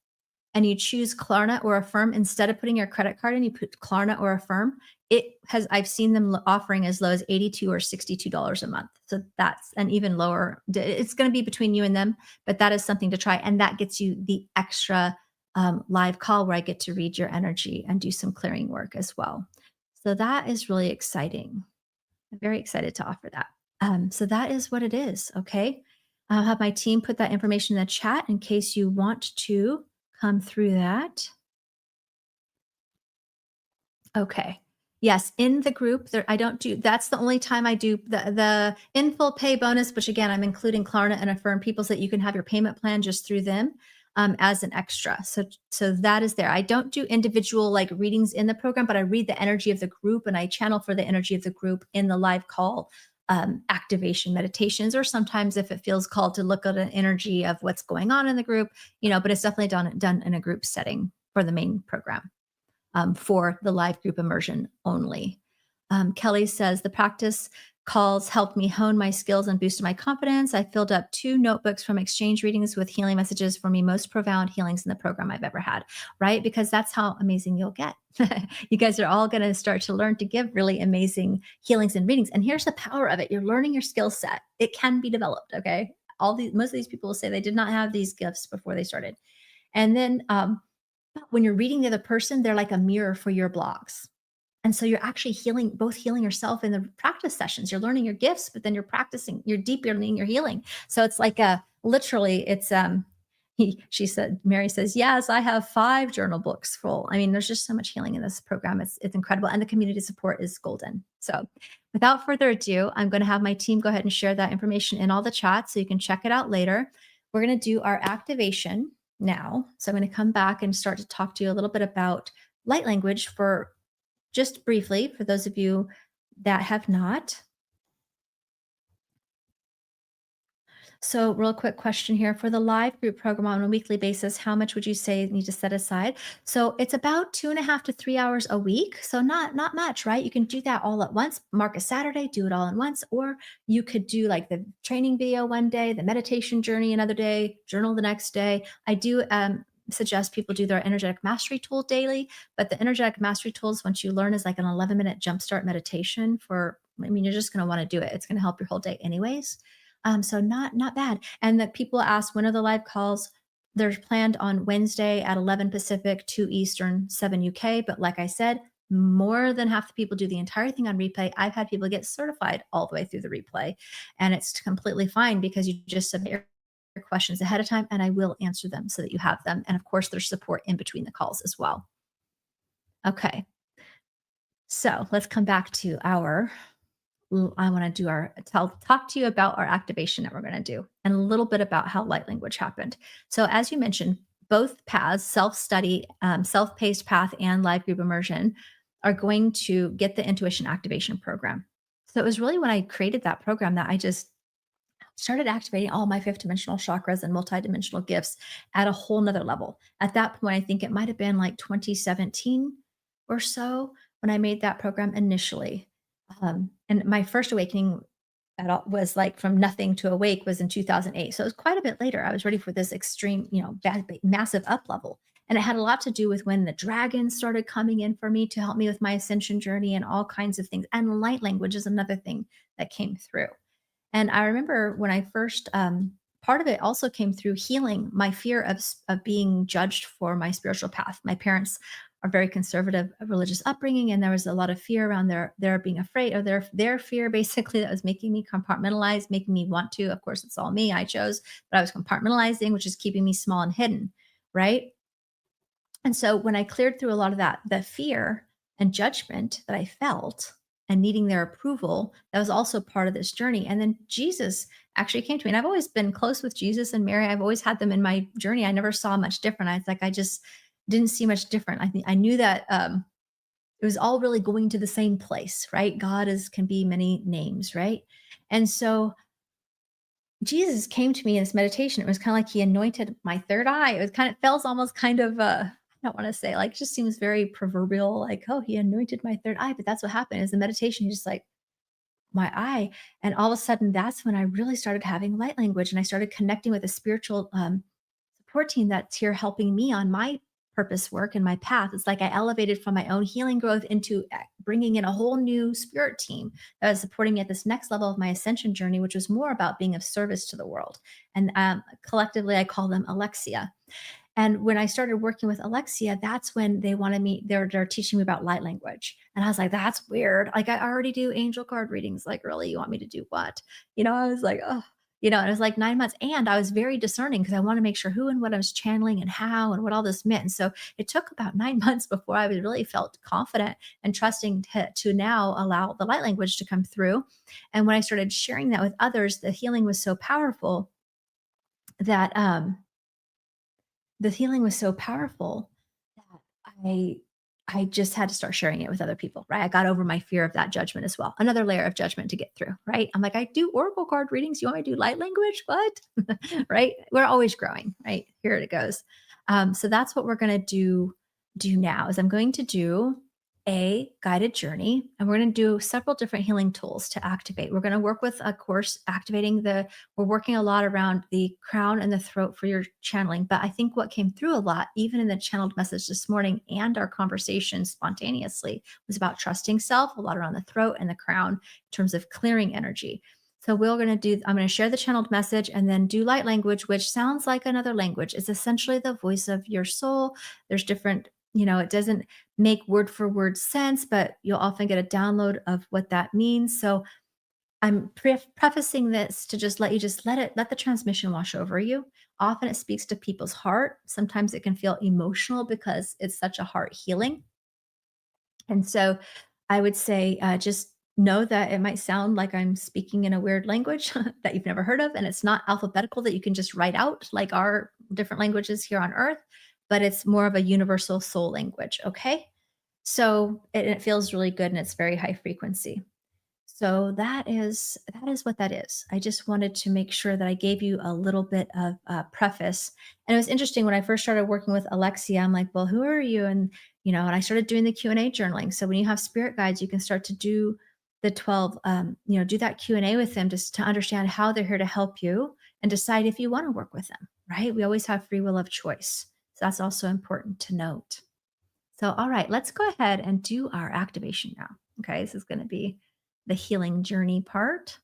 Speaker 1: and you choose Klarna or Affirm, instead of putting your credit card in, you put Klarna or Affirm, I've seen them offering as low as $82 or $62 a month. So that's an even lower, it's going to be between you and them, but that is something to try. And that gets you the extra live call where I get to read your energy and do some clearing work as well. So that is really exciting. I'm very excited to offer that. So that is what it is. Okay. I'll have my team put that information in the chat in case you want to come through that. Okay. Yes, in the group there, I don't do, that's the only time I do the in full pay bonus, which again, I'm including Klarna and Affirm people so that you can have your payment plan just through them as an extra. So that is there. I don't do individual like readings in the program, but I read the energy of the group and I channel for the energy of the group in the live call activation meditations, or sometimes if it feels called to look at an energy of what's going on in the group, but it's definitely done in a group setting for the main program. For the live group immersion only. Kelly says, the practice calls helped me hone my skills and boosted my confidence. I filled up 2 notebooks from exchange readings with healing messages for me, most profound healings in the program I've ever had, right? Because that's how amazing you'll get. You guys are all going to start to learn to give really amazing healings and readings. And here's the power of it. You're learning your skill set. It can be developed, okay? Most of these people will say they did not have these gifts before they started. And then when you're reading the other person, they're like a mirror for your blocks. And so you're actually both healing yourself in the practice sessions. You're learning your gifts, but then you're practicing, you're deepening your healing. So it's like literally it's, Mary says, yes, I have 5 journal books full. I mean, there's just so much healing in this program. It's incredible. And the community support is golden. So without further ado, I'm going to have my team go ahead and share that information in all the chats so you can check it out later. We're going to do our activation now. So I'm going to come back and start to talk to you a little bit about light language for just briefly, for those of you that have not. So real quick question here for the live group program on a weekly basis, how much would you say you need to set aside? So it's about 2.5 to 3 hours a week. So not much, right? You can do that all at once, mark a Saturday, do it all at once, or you could do like the training video one day, the meditation journey another day, journal the next day. I do suggest people do their energetic mastery tool daily, but the energetic mastery tools, once you learn, is like an 11-minute jumpstart meditation you're just going to want to do it. It's going to help your whole day anyways. So not bad. And that people ask, when are the live calls? They're planned on Wednesday at 11 Pacific, 2 Eastern, 7 UK. But like I said, more than half the people do the entire thing on replay. I've had people get certified all the way through the replay, and it's completely fine because you just submit your questions ahead of time and I will answer them so that you have them. And of course, there's support in between the calls as well. Okay. So let's come back to I want to do talk to you about our activation that we're going to do and a little bit about how light language happened. So as you mentioned, both paths, self-study, self-paced path and live group immersion, are going to get the intuition activation program. So it was really when I created that program that I just started activating all my fifth dimensional chakras and multidimensional gifts at a whole nother level. At that point, I think it might have been like 2017 or so when I made that program initially. And my first awakening at all was like from nothing to awake was in 2008. So it was quite a bit later. I was ready for this extreme, massive up level. And it had a lot to do with when the dragons started coming in for me to help me with my ascension journey and all kinds of things. And light language is another thing that came through. And I remember when I first, part of it also came through healing my fear of being judged for my spiritual path. My parents are very conservative religious upbringing, and there was a lot of fear around their being afraid or their fear basically that was making me compartmentalize, making me want to. Of course, it's all me. I chose, but I was compartmentalizing, which is keeping me small and hidden, right? And so when I cleared through a lot of that, the fear and judgment that I felt and needing their approval, that was also part of this journey. And then Jesus actually came to me. And I've always been close with Jesus and Mary. I've always had them in my journey. I never saw much different. I was like, I just didn't see much different. I think I knew that it was all really going to the same place, right? God is can be many names, right? And so Jesus came to me in this meditation. It was kind of like he anointed my third eye. It was kind of feels almost kind of I don't want to say like just seems very proverbial, like, oh, he anointed my third eye. But that's what happened is the meditation, he just like my eye. And all of a sudden that's when I really started having light language and I started connecting with a spiritual support team that's here helping me on my purpose work and my path. It's like I elevated from my own healing growth into bringing in a whole new spirit team that was supporting me at this next level of my ascension journey, which was more about being of service to the world. And collectively, I call them Alexia. And when I started working with Alexia, that's when they wanted me, they're teaching me about light language. And I was like, that's weird. Like I already do angel card readings. Like, really, you want me to do what? I was like, oh, and it was like 9 months. And I was very discerning because I want to make sure who and what I was channeling and how and what all this meant. And so it took about 9 months before I really felt confident and trusting to now allow the light language to come through. And when I started sharing that with others, the healing was so powerful that the healing was so powerful that I just had to start sharing it with other people, right? I got over my fear of that judgment as well. Another layer of judgment to get through, right? I'm like, I do oracle card readings. You want me to do light language? What? Right? We're always growing, right? Here it goes. So that's what we're going to do now is I'm going to do a guided journey and we're going to do several different healing tools to activate. We're going to work with a course activating we're working a lot around the crown and the throat for your channeling. But I think what came through a lot, even in the channeled message this morning and our conversation spontaneously, was about trusting self, a lot around the throat and the crown in terms of clearing energy. So I'm going to share the channeled message and then do light language, which sounds like another language. It's essentially the voice of your soul. There's different, it doesn't make word for word sense, but you'll often get a download of what that means. So I'm prefacing this to just let the transmission wash over you. Often it speaks to people's heart. Sometimes it can feel emotional because it's such a heart healing. And so I would say just know that it might sound like I'm speaking in a weird language that you've never heard of. And it's not alphabetical that you can just write out like our different languages here on earth, but it's more of a universal soul language. Okay. So it feels really good and it's very high frequency. So that is what that is. I just wanted to make sure that I gave you a little bit of preface. And it was interesting when I first started working with Alexia. I'm like, well, who are you? And I started doing the Q&A journaling. So when you have spirit guides, you can start to do the 12, do that Q&A with them just to understand how they're here to help you and decide if you want to work with them. Right? We always have free will of choice. So that's also important to note. So, all right, let's go ahead and do our activation now. Okay, this is going to be the healing journey part.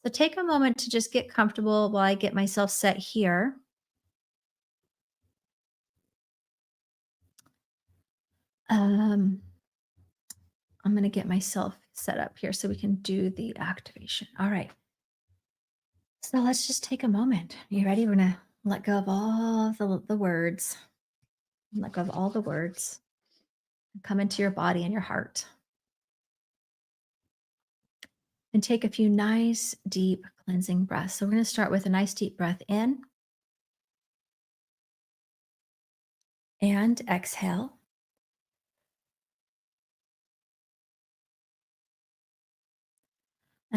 Speaker 1: So, take a moment to just get comfortable while I get myself set here. Um, I'm going to get myself set up here so we can do the activation. All right. So, let's just take a moment. You ready? We're going to let go of all the words, let go of all the words, come into your body and your heart. And take a few nice, deep cleansing breaths. So we're going to start with a nice deep breath in and exhale.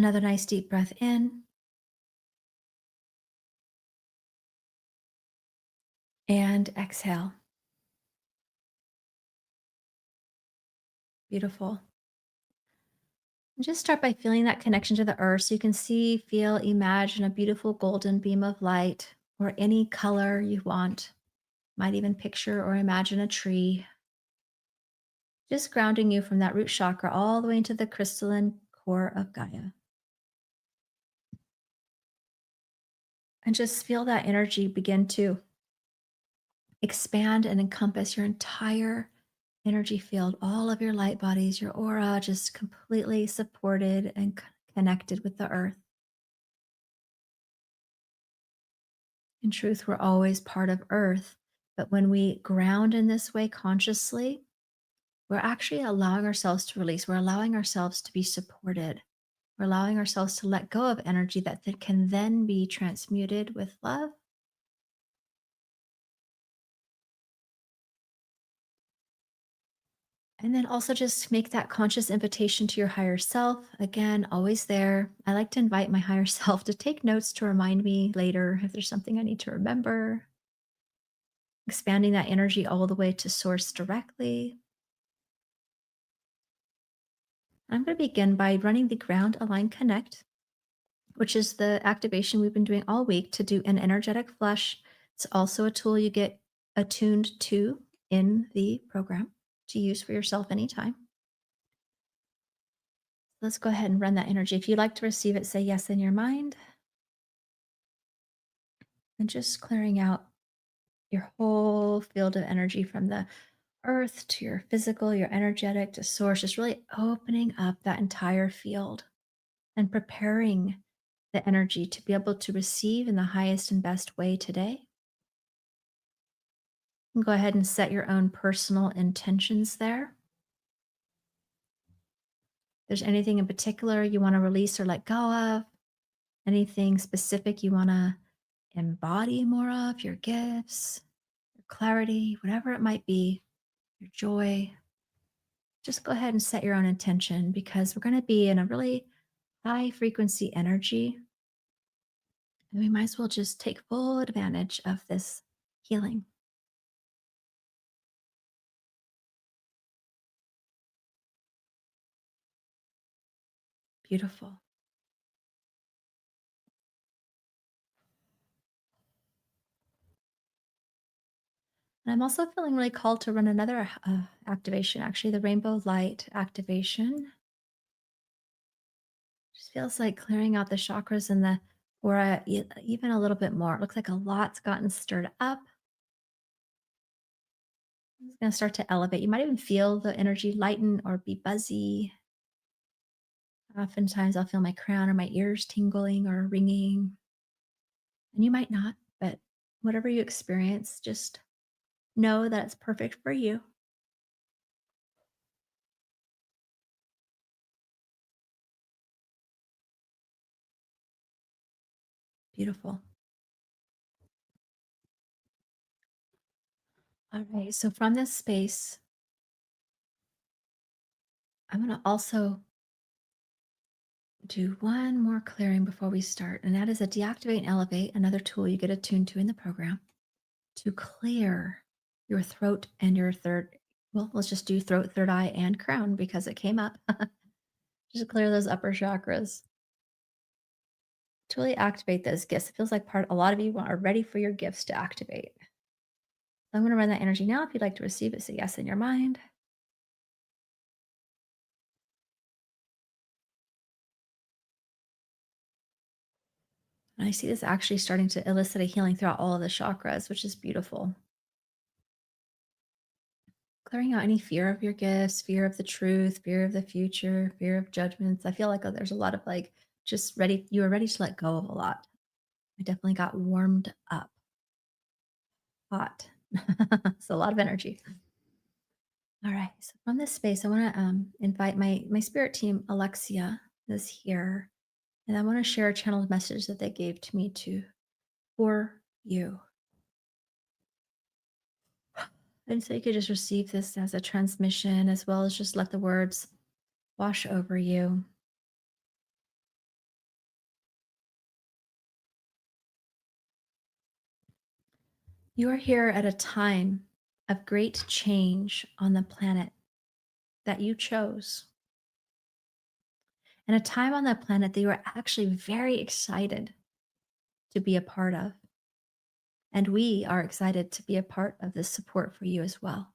Speaker 1: Another nice deep breath in and exhale. Beautiful. And just start by feeling that connection to the earth so you can see, feel, imagine a beautiful golden beam of light or any color you want. Might even picture or imagine a tree, just grounding you from that root chakra all the way into the crystalline core of Gaia. And just feel that energy begin to expand and encompass your entire energy field, all of your light bodies, your aura, just completely supported and connected with the earth. In truth, we're always part of earth. But when we ground in this way consciously, we're actually allowing ourselves to release. We're allowing ourselves to be supported. We're allowing ourselves to let go of energy that can then be transmuted with love. And then also just make that conscious invitation to your higher self. Again, always there. I like to invite my higher self to take notes to remind me later if there's something I need to remember. Expanding that energy all the way to source directly. I'm going to begin by running the ground align connect, which is the activation we've been doing all week to do an energetic flush. It's also a tool you get attuned to in the program to use for yourself anytime. Let's go ahead and run that energy. If you'd like to receive it, say yes in your mind and just clearing out your whole field of energy from the earth to your physical, your energetic to source, just really opening up that entire field and preparing the energy to be able to receive in the highest and best way today. And go ahead and set your own personal intentions there. If there's anything in particular you want to release or let go of, anything specific you want to embody more of, your gifts, your clarity, whatever it might be, your joy, just go ahead and set your own intention because we're going to be in a really high frequency energy. And we might as well just take full advantage of this healing. Beautiful. And I'm also feeling really called to run another activation, actually, the rainbow light activation. Just feels like clearing out the chakras and the aura even a little bit more. It looks like a lot's gotten stirred up. It's going to start to elevate. You might even feel the energy lighten or be buzzy. Oftentimes, I'll feel my crown or my ears tingling or ringing. And you might not, but whatever you experience, just know that it's perfect for you. Beautiful. All right. So, from this space, I'm going to also do one more clearing before we start, and that is a deactivate and elevate, another tool you get attuned to in the program to clear your throat and your third. Well, let's just do throat, third eye, and crown because it came up. Just clear those upper chakras to really activate those gifts. It feels like a lot of you are ready for your gifts to activate. So I'm going to run that energy now. If you'd like to receive it, say yes in your mind. And I see this actually starting to elicit a healing throughout all of the chakras, which is beautiful. Clearing out any fear of your gifts, fear of the truth, fear of the future, fear of judgments. I feel like there's a lot of like just ready, you are ready to let go of a lot. I definitely got warmed up, hot. So a lot of energy. All right. So from this space, I want to invite my spirit team. Alexia is here, and I want to share a channeled message that they gave to me to for you. And so you could just receive this as a transmission, as well as just let the words wash over you. You are here at a time of great change on the planet that you chose, and a time on the planet that you are actually very excited to be a part of. And we are excited to be a part of this support for you as well.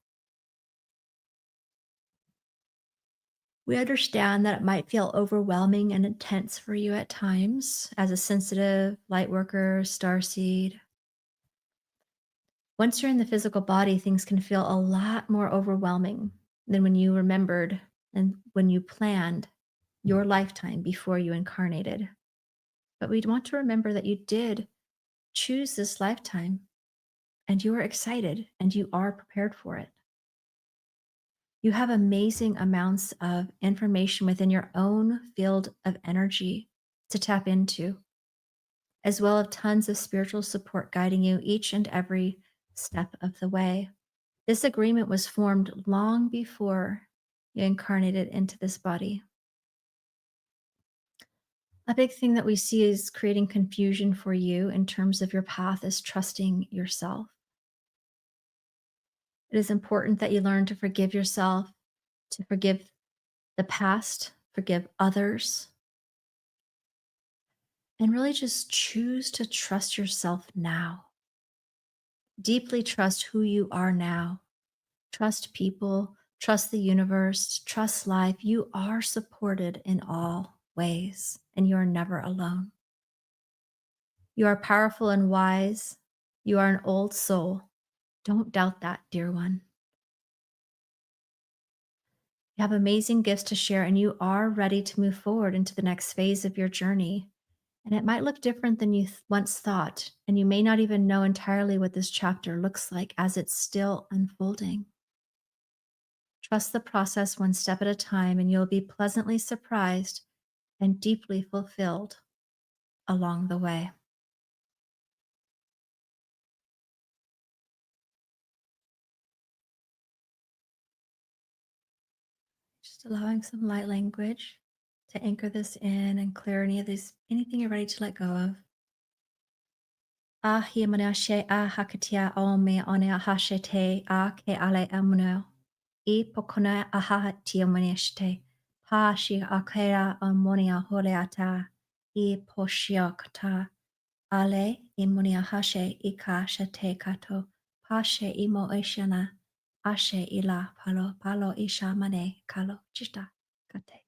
Speaker 1: We understand that it might feel overwhelming and intense for you at times as a sensitive light worker, starseed. Once you're in the physical body, things can feel a lot more overwhelming than when you remembered and when you planned your lifetime before you incarnated. But we want to remember that you did choose this lifetime and you are excited and you are prepared for it. You have amazing amounts of information within your own field of energy to tap into, as well as tons of spiritual support guiding you each and every step of the way. This agreement was formed long before you incarnated into this body. A big thing that we see is creating confusion for you in terms of your path is trusting yourself. It is important that you learn to forgive yourself, to forgive the past, forgive others, and really just choose to trust yourself now. Deeply trust who you are now. Trust people, trust the universe, trust life. You are supported in all ways, and you are never alone. You are powerful and wise. You are an old soul. Don't doubt that, dear one. You have amazing gifts to share, and you are ready to move forward into the next phase of your journey. And it might look different than you once thought, and you may not even know entirely what this chapter looks like as it's still unfolding. Trust the process one step at a time, and you'll be pleasantly surprised and deeply fulfilled along the way. Just allowing some light language to anchor this in and clear anything you're ready to let go of. Ah, hiamanashe ah hakatia o me one ahashete ah ke ale amuno. I pokona aha tiamaneshte. Pa shi akera amonia holeata. I poshio kata. Ale imonia hashe ika shate kato. Pashe imo eshana. Ashe ila palo palo isha mane kalo chita kate.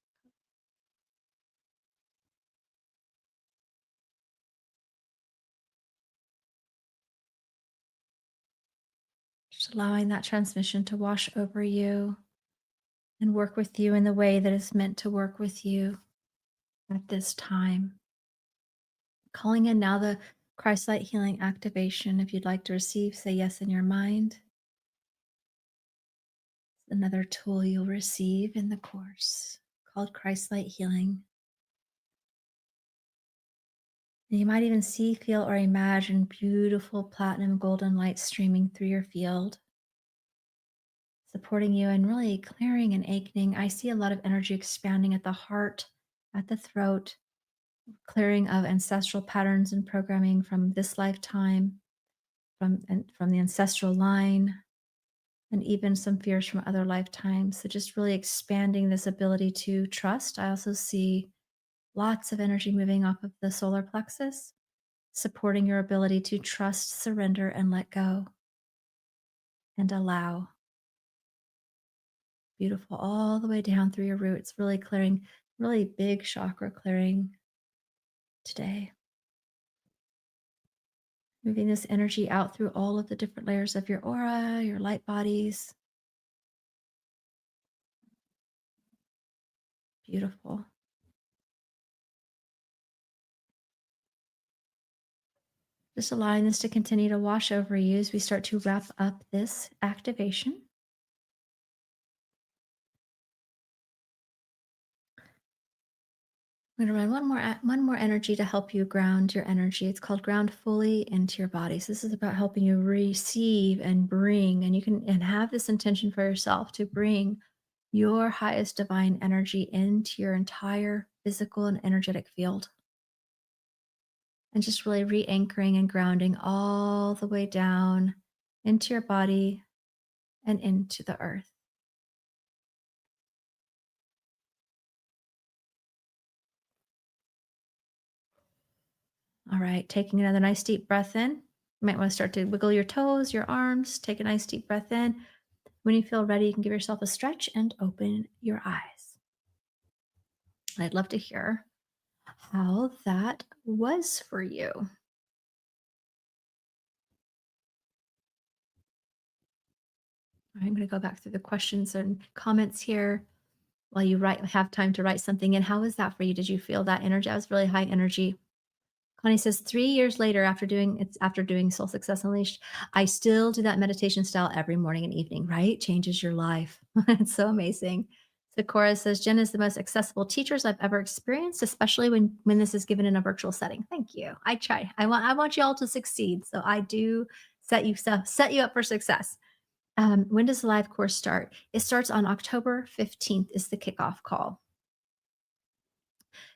Speaker 1: Just allowing that transmission to wash over you and work with you in the way that is meant to work with you at this time. Calling in now the Christ Light Healing activation. If you'd like to receive, say yes in your mind. Another tool you'll receive in the course called Christ Light Healing. And you might even see, feel, or imagine beautiful platinum golden light streaming through your field, supporting you and really clearing and achening. I see a lot of energy expanding at the heart, at the throat, clearing of ancestral patterns and programming from this lifetime, from the ancestral line, and even some fears from other lifetimes. So just really expanding this ability to trust. I also see lots of energy moving off of the solar plexus, supporting your ability to trust, surrender, and let go and allow. Beautiful, all the way down through your roots, really clearing, really big chakra clearing today. Moving this energy out through all of the different layers of your aura, your light bodies. Beautiful. Just allowing this to continue to wash over you as we start to wrap up this activation. I'm going to run one more energy to help you ground your energy. It's called ground fully into your body. So this is about helping you receive and bring, and you can and have this intention for yourself to bring your highest divine energy into your entire physical and energetic field. And just really re-anchoring and grounding all the way down into your body, and into the earth. All right, taking another nice deep breath in. You might want to start to wiggle your toes, your arms. Take a nice deep breath in. When you feel ready, you can give yourself a stretch and open your eyes. I'd love to hear how that was for you. I'm going to go back through the questions and comments here while you have time to write something in. How was that for you? Did you feel that energy? That was really high energy. Connie says 3 years later, after doing Soul Success Unleashed, I still do that meditation style every morning and evening. Right? Changes your life. It's so amazing. Sakura says Jen is the most accessible teachers I've ever experienced, especially when this is given in a virtual setting. Thank you. I try. I want you all to succeed. So I do set you up for success. When does the live course start? It starts on October 15th is the kickoff call.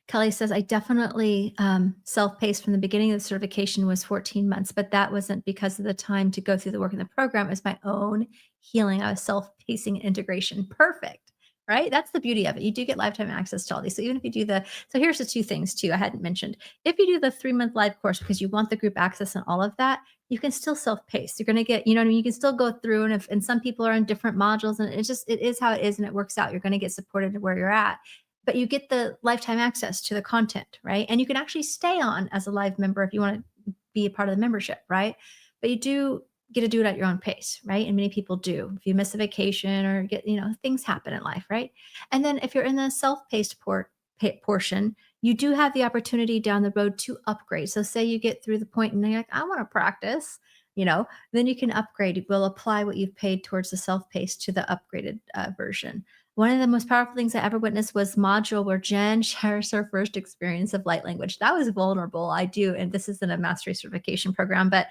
Speaker 1: Kelly says, I definitely self-paced from the beginning of the certification was 14 months, but that wasn't because of the time to go through the work in the program. It was my own healing. I was self-pacing integration. Perfect. Right? That's the beauty of it. You do get lifetime access to all these. So even if you do so here's the two things too I hadn't mentioned. If you do the 3-month live course because you want the group access and all of that, you can still self-pace. You're going to get, you know what I mean? You can still go through and some people are in different modules and it is how it is and it works out. You're going to get supported where you're at, but you get the lifetime access to the content, right? And you can actually stay on as a live member if you want to be a part of the membership, right? But you do get to do it at your own pace, right? And many people do. If you miss a vacation or get, things happen in life, right? And then if you're in the self-paced portion, you do have the opportunity down the road to upgrade. So say you get through the point and you're like, I want to practice, then you can upgrade. We'll apply what you've paid towards the self-paced to the upgraded version. One of the most powerful things I ever witnessed was module where Jen shares her first experience of light language. That was vulnerable. I do, and this isn't a mastery certification program, but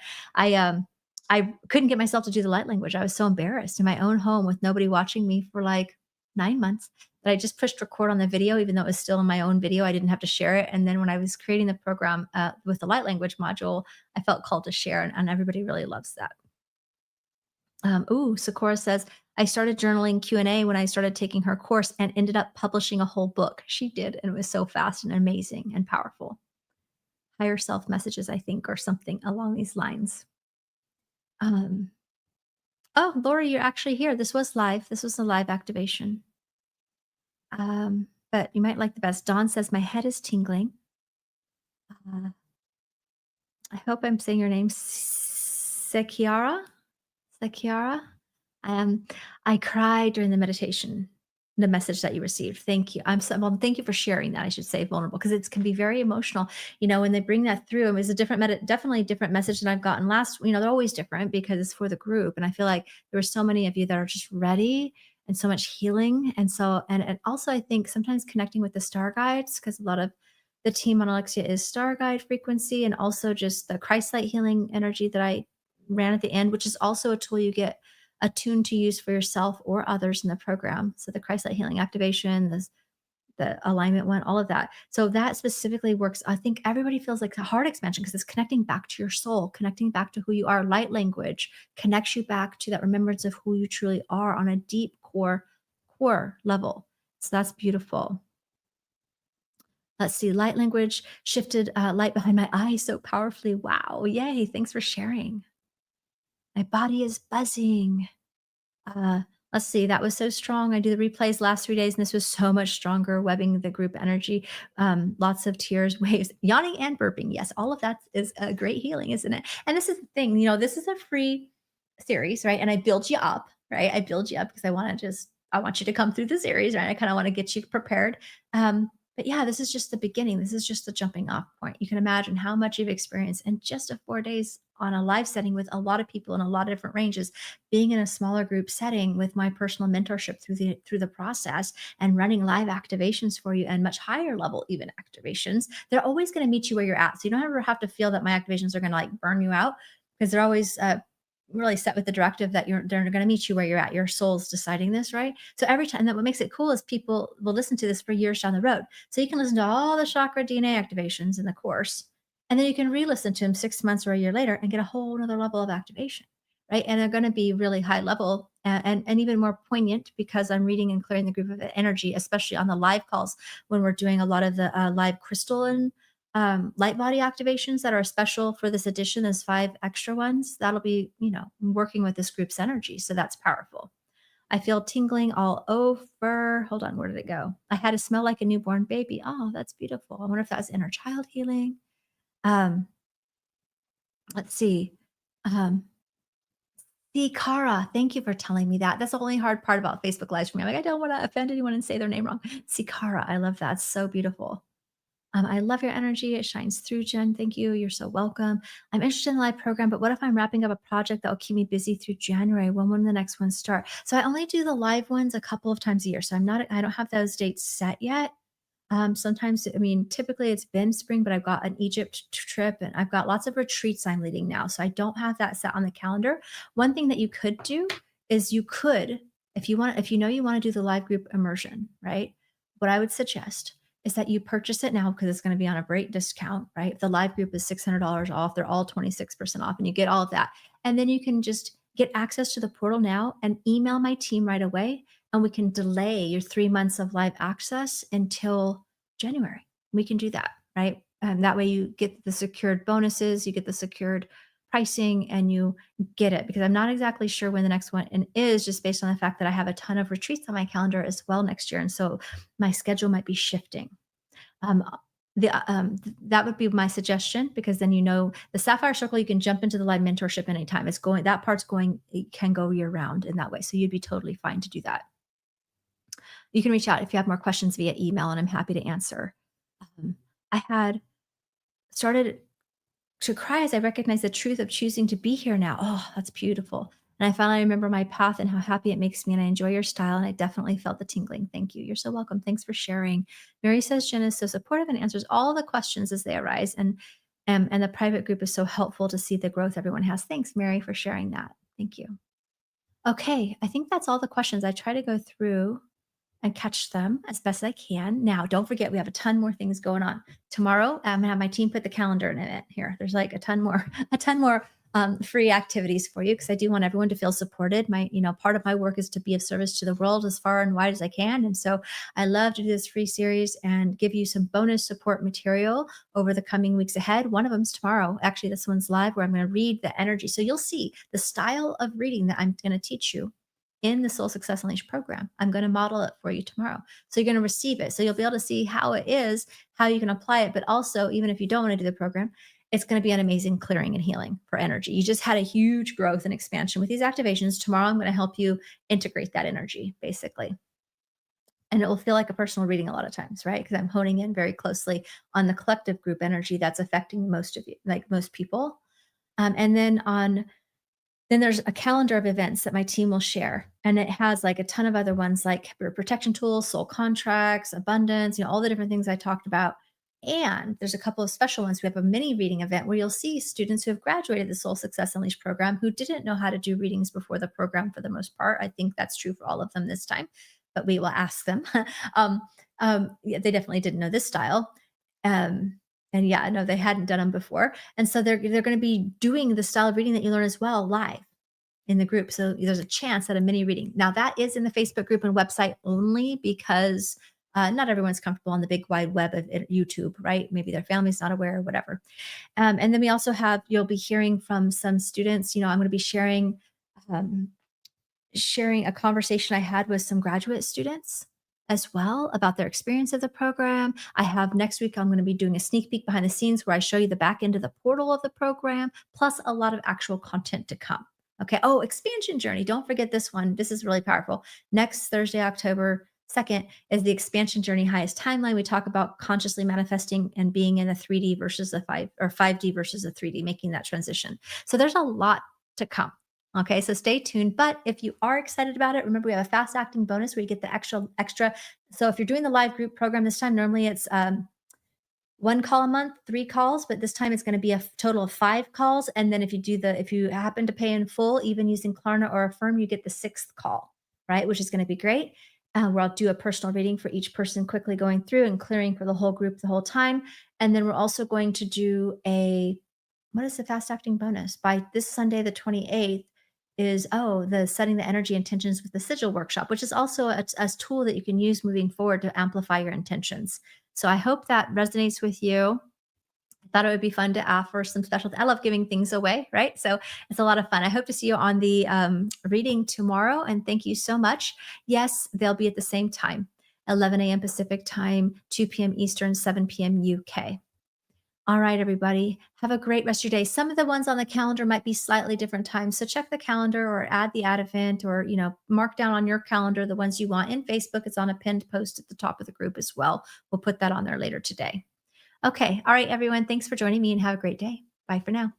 Speaker 1: I couldn't get myself to do the light language. I was so embarrassed in my own home with nobody watching me for like 9 months that I just pushed record on the video, even though it was still in my own video. I didn't have to share it. And then when I was creating the program with the light language module, I felt called to share, and everybody really loves that. Sakura says, I started journaling Q&A when I started taking her course and ended up publishing a whole book. She did, and it was so fast and amazing and powerful. Higher self messages, I think, or something along these lines. Oh, Lori, you're actually here. This was live. This was a live activation. But you might like the best. Dawn says, my head is tingling. Uh, I hope I'm saying your name, Sekiara. Sekiara. I cried during the meditation, the message that you received. Thank you. Well, thank you for sharing that. I should say vulnerable because it can be very emotional. When they bring that through, it was a definitely a different message than I've gotten last. They're always different because it's for the group. And I feel like there were so many of you that are just ready and so much healing. And also I think sometimes connecting with the star guides, because a lot of the team on Alexia is star guide frequency, and also just the Christ light healing energy that I ran at the end, which is also a tool you get attuned to use for yourself or others in the program. So the Christ light healing activation, the alignment one, all of that. So that specifically works. I think everybody feels like a heart expansion because it's connecting back to your soul, connecting back to who you are. Light language connects you back to that remembrance of who you truly are on a deep core level. So that's beautiful. Let's see. Light language shifted light behind my eyes so powerfully. Wow. Yay. Thanks for sharing. My body is buzzing. Uh, let's see. That was so strong. I do the replays last 3 days, and this was so much stronger, webbing the group energy. Lots of tears, waves, yawning, and burping. Yes, all of that is a great healing, isn't it? And this is the thing, this is a free series, right? And I build you up, right? I build you up because I want you to come through the series, right? I kind of want to get you prepared. But yeah, this is just the beginning. This is just the jumping off point. You can imagine how much you've experienced in just 4 days on a live setting with a lot of people in a lot of different ranges, being in a smaller group setting with my personal mentorship through the process and running live activations for you and much higher level even activations. They're always going to meet you where you're at. So you don't ever have to feel that my activations are going to like burn you out, because they're always really set with the directive that they're going to meet you where you're at. Your soul's deciding this, right? So every time, that what makes it cool is people will listen to this for years down the road. So you can listen to all the chakra DNA activations in the course, and then you can re-listen to them 6 months or a year later and get a whole other level of activation, right? And they're going to be really high level and even more poignant because I'm reading and clearing the group of energy, especially on the live calls when we're doing a lot of the live crystal and light body activations that are special for this edition. There's 5 extra ones that'll be, working with this group's energy. So that's powerful. I feel tingling all over. Hold on, where did it go? I had a smell like a newborn baby. Oh, that's beautiful. I wonder if that's inner child healing. Um, let's see. Um, see, Cara, thank you for telling me that. That's the only hard part about Facebook Lives for me. I'm like, I don't want to offend anyone and say their name wrong. See, Cara, I love that. It's so beautiful. I love your energy. It shines through, Jen. Thank you. You're so welcome. I'm interested in the live program, but what if I'm wrapping up a project that will keep me busy through January? When will the next ones start? So I only do the live ones a couple of times a year. So I don't have those dates set yet. Sometimes, I mean, typically it's been spring, but I've got an Egypt trip and I've got lots of retreats I'm leading now. So I don't have that set on the calendar. One thing that you could do is you could, if you know you want to do the live group immersion, right? What I would suggest is that you purchase it now because it's going to be on a great discount, right? The live group is $600 off. They're all 26% off and you get all of that. And then you can just get access to the portal now and email my team right away and we can delay your 3 months of live access until January. We can do that, right? That way you get the secured bonuses, you get the secured pricing, and you get it because I'm not exactly sure when the next one is just based on the fact that I have a ton of retreats on my calendar as well next year. And so my schedule might be shifting. Um, that would be my suggestion because then the Sapphire Circle you can jump into the live mentorship anytime. That part's going, it can go year round in that way. So you'd be totally fine to do that. You can reach out if you have more questions via email, and I'm happy to answer. Um, I had started to cry as I recognized the truth of choosing to be here now. Oh, that's beautiful. And I finally remember my path and how happy it makes me. And I enjoy your style. And I definitely felt the tingling. Thank you. You're so welcome. Thanks for sharing. Mary says Jen is so supportive and answers all the questions as they arise. And the private group is so helpful to see the growth everyone has. Thanks, Mary, for sharing that. Thank you. Okay. I think that's all the questions. I try to go through and catch them as best as I can. Now, don't forget, we have a ton more things going on. Tomorrow, I'm gonna have my team put the calendar in it here. There's like a ton more, a ton more free activities for you because I do want everyone to feel supported. Part of my work is to be of service to the world as far and wide as I can. And so I love to do this free series and give you some bonus support material over the coming weeks ahead. One of them's tomorrow. Actually, this one's live where I'm going to read the energy. So you'll see the style of reading that I'm going to teach you in the Soul Success Unleashed program. I'm going to model it for you tomorrow. So you're going to receive it. So you'll be able to see how it is, how you can apply it. But also, even if you don't want to do the program, it's going to be an amazing clearing and healing for energy. You just had a huge growth and expansion with these activations. Tomorrow, I'm going to help you integrate that energy, basically. And it will feel like a personal reading a lot of times, right? Because I'm honing in very closely on the collective group energy that's affecting most of you, like most people. And then there's a calendar of events that my team will share. And it has like a ton of other ones like protection tools, soul contracts, abundance, all the different things I talked about. And there's a couple of special ones. We have a mini reading event where you'll see students who have graduated the Soul Success Unleashed program who didn't know how to do readings before the program for the most part. I think that's true for all of them this time, but we will ask them. Yeah, they definitely didn't know this style. And yeah, no, they hadn't done them before. And so they're going to be doing the style of reading that you learn as well live in the group. So there's a chance at a mini reading. Now that is in the Facebook group and website only because not everyone's comfortable on the big wide web of YouTube, right? Maybe their family's not aware or whatever. And then we also you'll be hearing from some students. I'm going to be um, sharing a conversation I had with some graduate students as well about their experience of the program. I have next week, I'm going to be doing a sneak peek behind the scenes where I show you the back end of the portal of the program, plus a lot of actual content to come. Okay. Oh, expansion journey. Don't forget this one. This is really powerful. Next Thursday, October 2nd is the expansion journey highest timeline. We talk about consciously manifesting and being in a 3D versus a 5D versus a 3D, making that transition. So there's a lot to come. Okay, so stay tuned. But if you are excited about it, remember we have a fast acting bonus where you get the extra. So if you're doing the live group program this time, normally it's 1 call a month, 3 calls, but this time it's going to be a total of 5 calls. And then if you happen to pay in full, even using Klarna or Affirm, you get the 6th call, right? Which is going to be great. Where I'll do a personal reading for each person, quickly going through and clearing for the whole group the whole time. And then we're also going to do what is the fast acting bonus? By this Sunday, the 28th, is, oh, the setting the energy intentions with the sigil workshop, which is also a tool that you can use moving forward to amplify your intentions. So I hope that resonates with you. I thought it would be fun to offer some special. I love giving things away, right? So it's a lot of fun. I hope to see you on the reading tomorrow. And thank you so much. Yes, they'll be at the same time, 11 a.m. Pacific time, 2 p.m. Eastern, 7 p.m. UK. All right, everybody. Have a great rest of your day. Some of the ones on the calendar might be slightly different times. So check the calendar or add the add event or, mark down on your calendar the ones you want. In Facebook, it's on a pinned post at the top of the group as well. We'll put that on there later today. Okay. All right, everyone. Thanks for joining me and have a great day. Bye for now.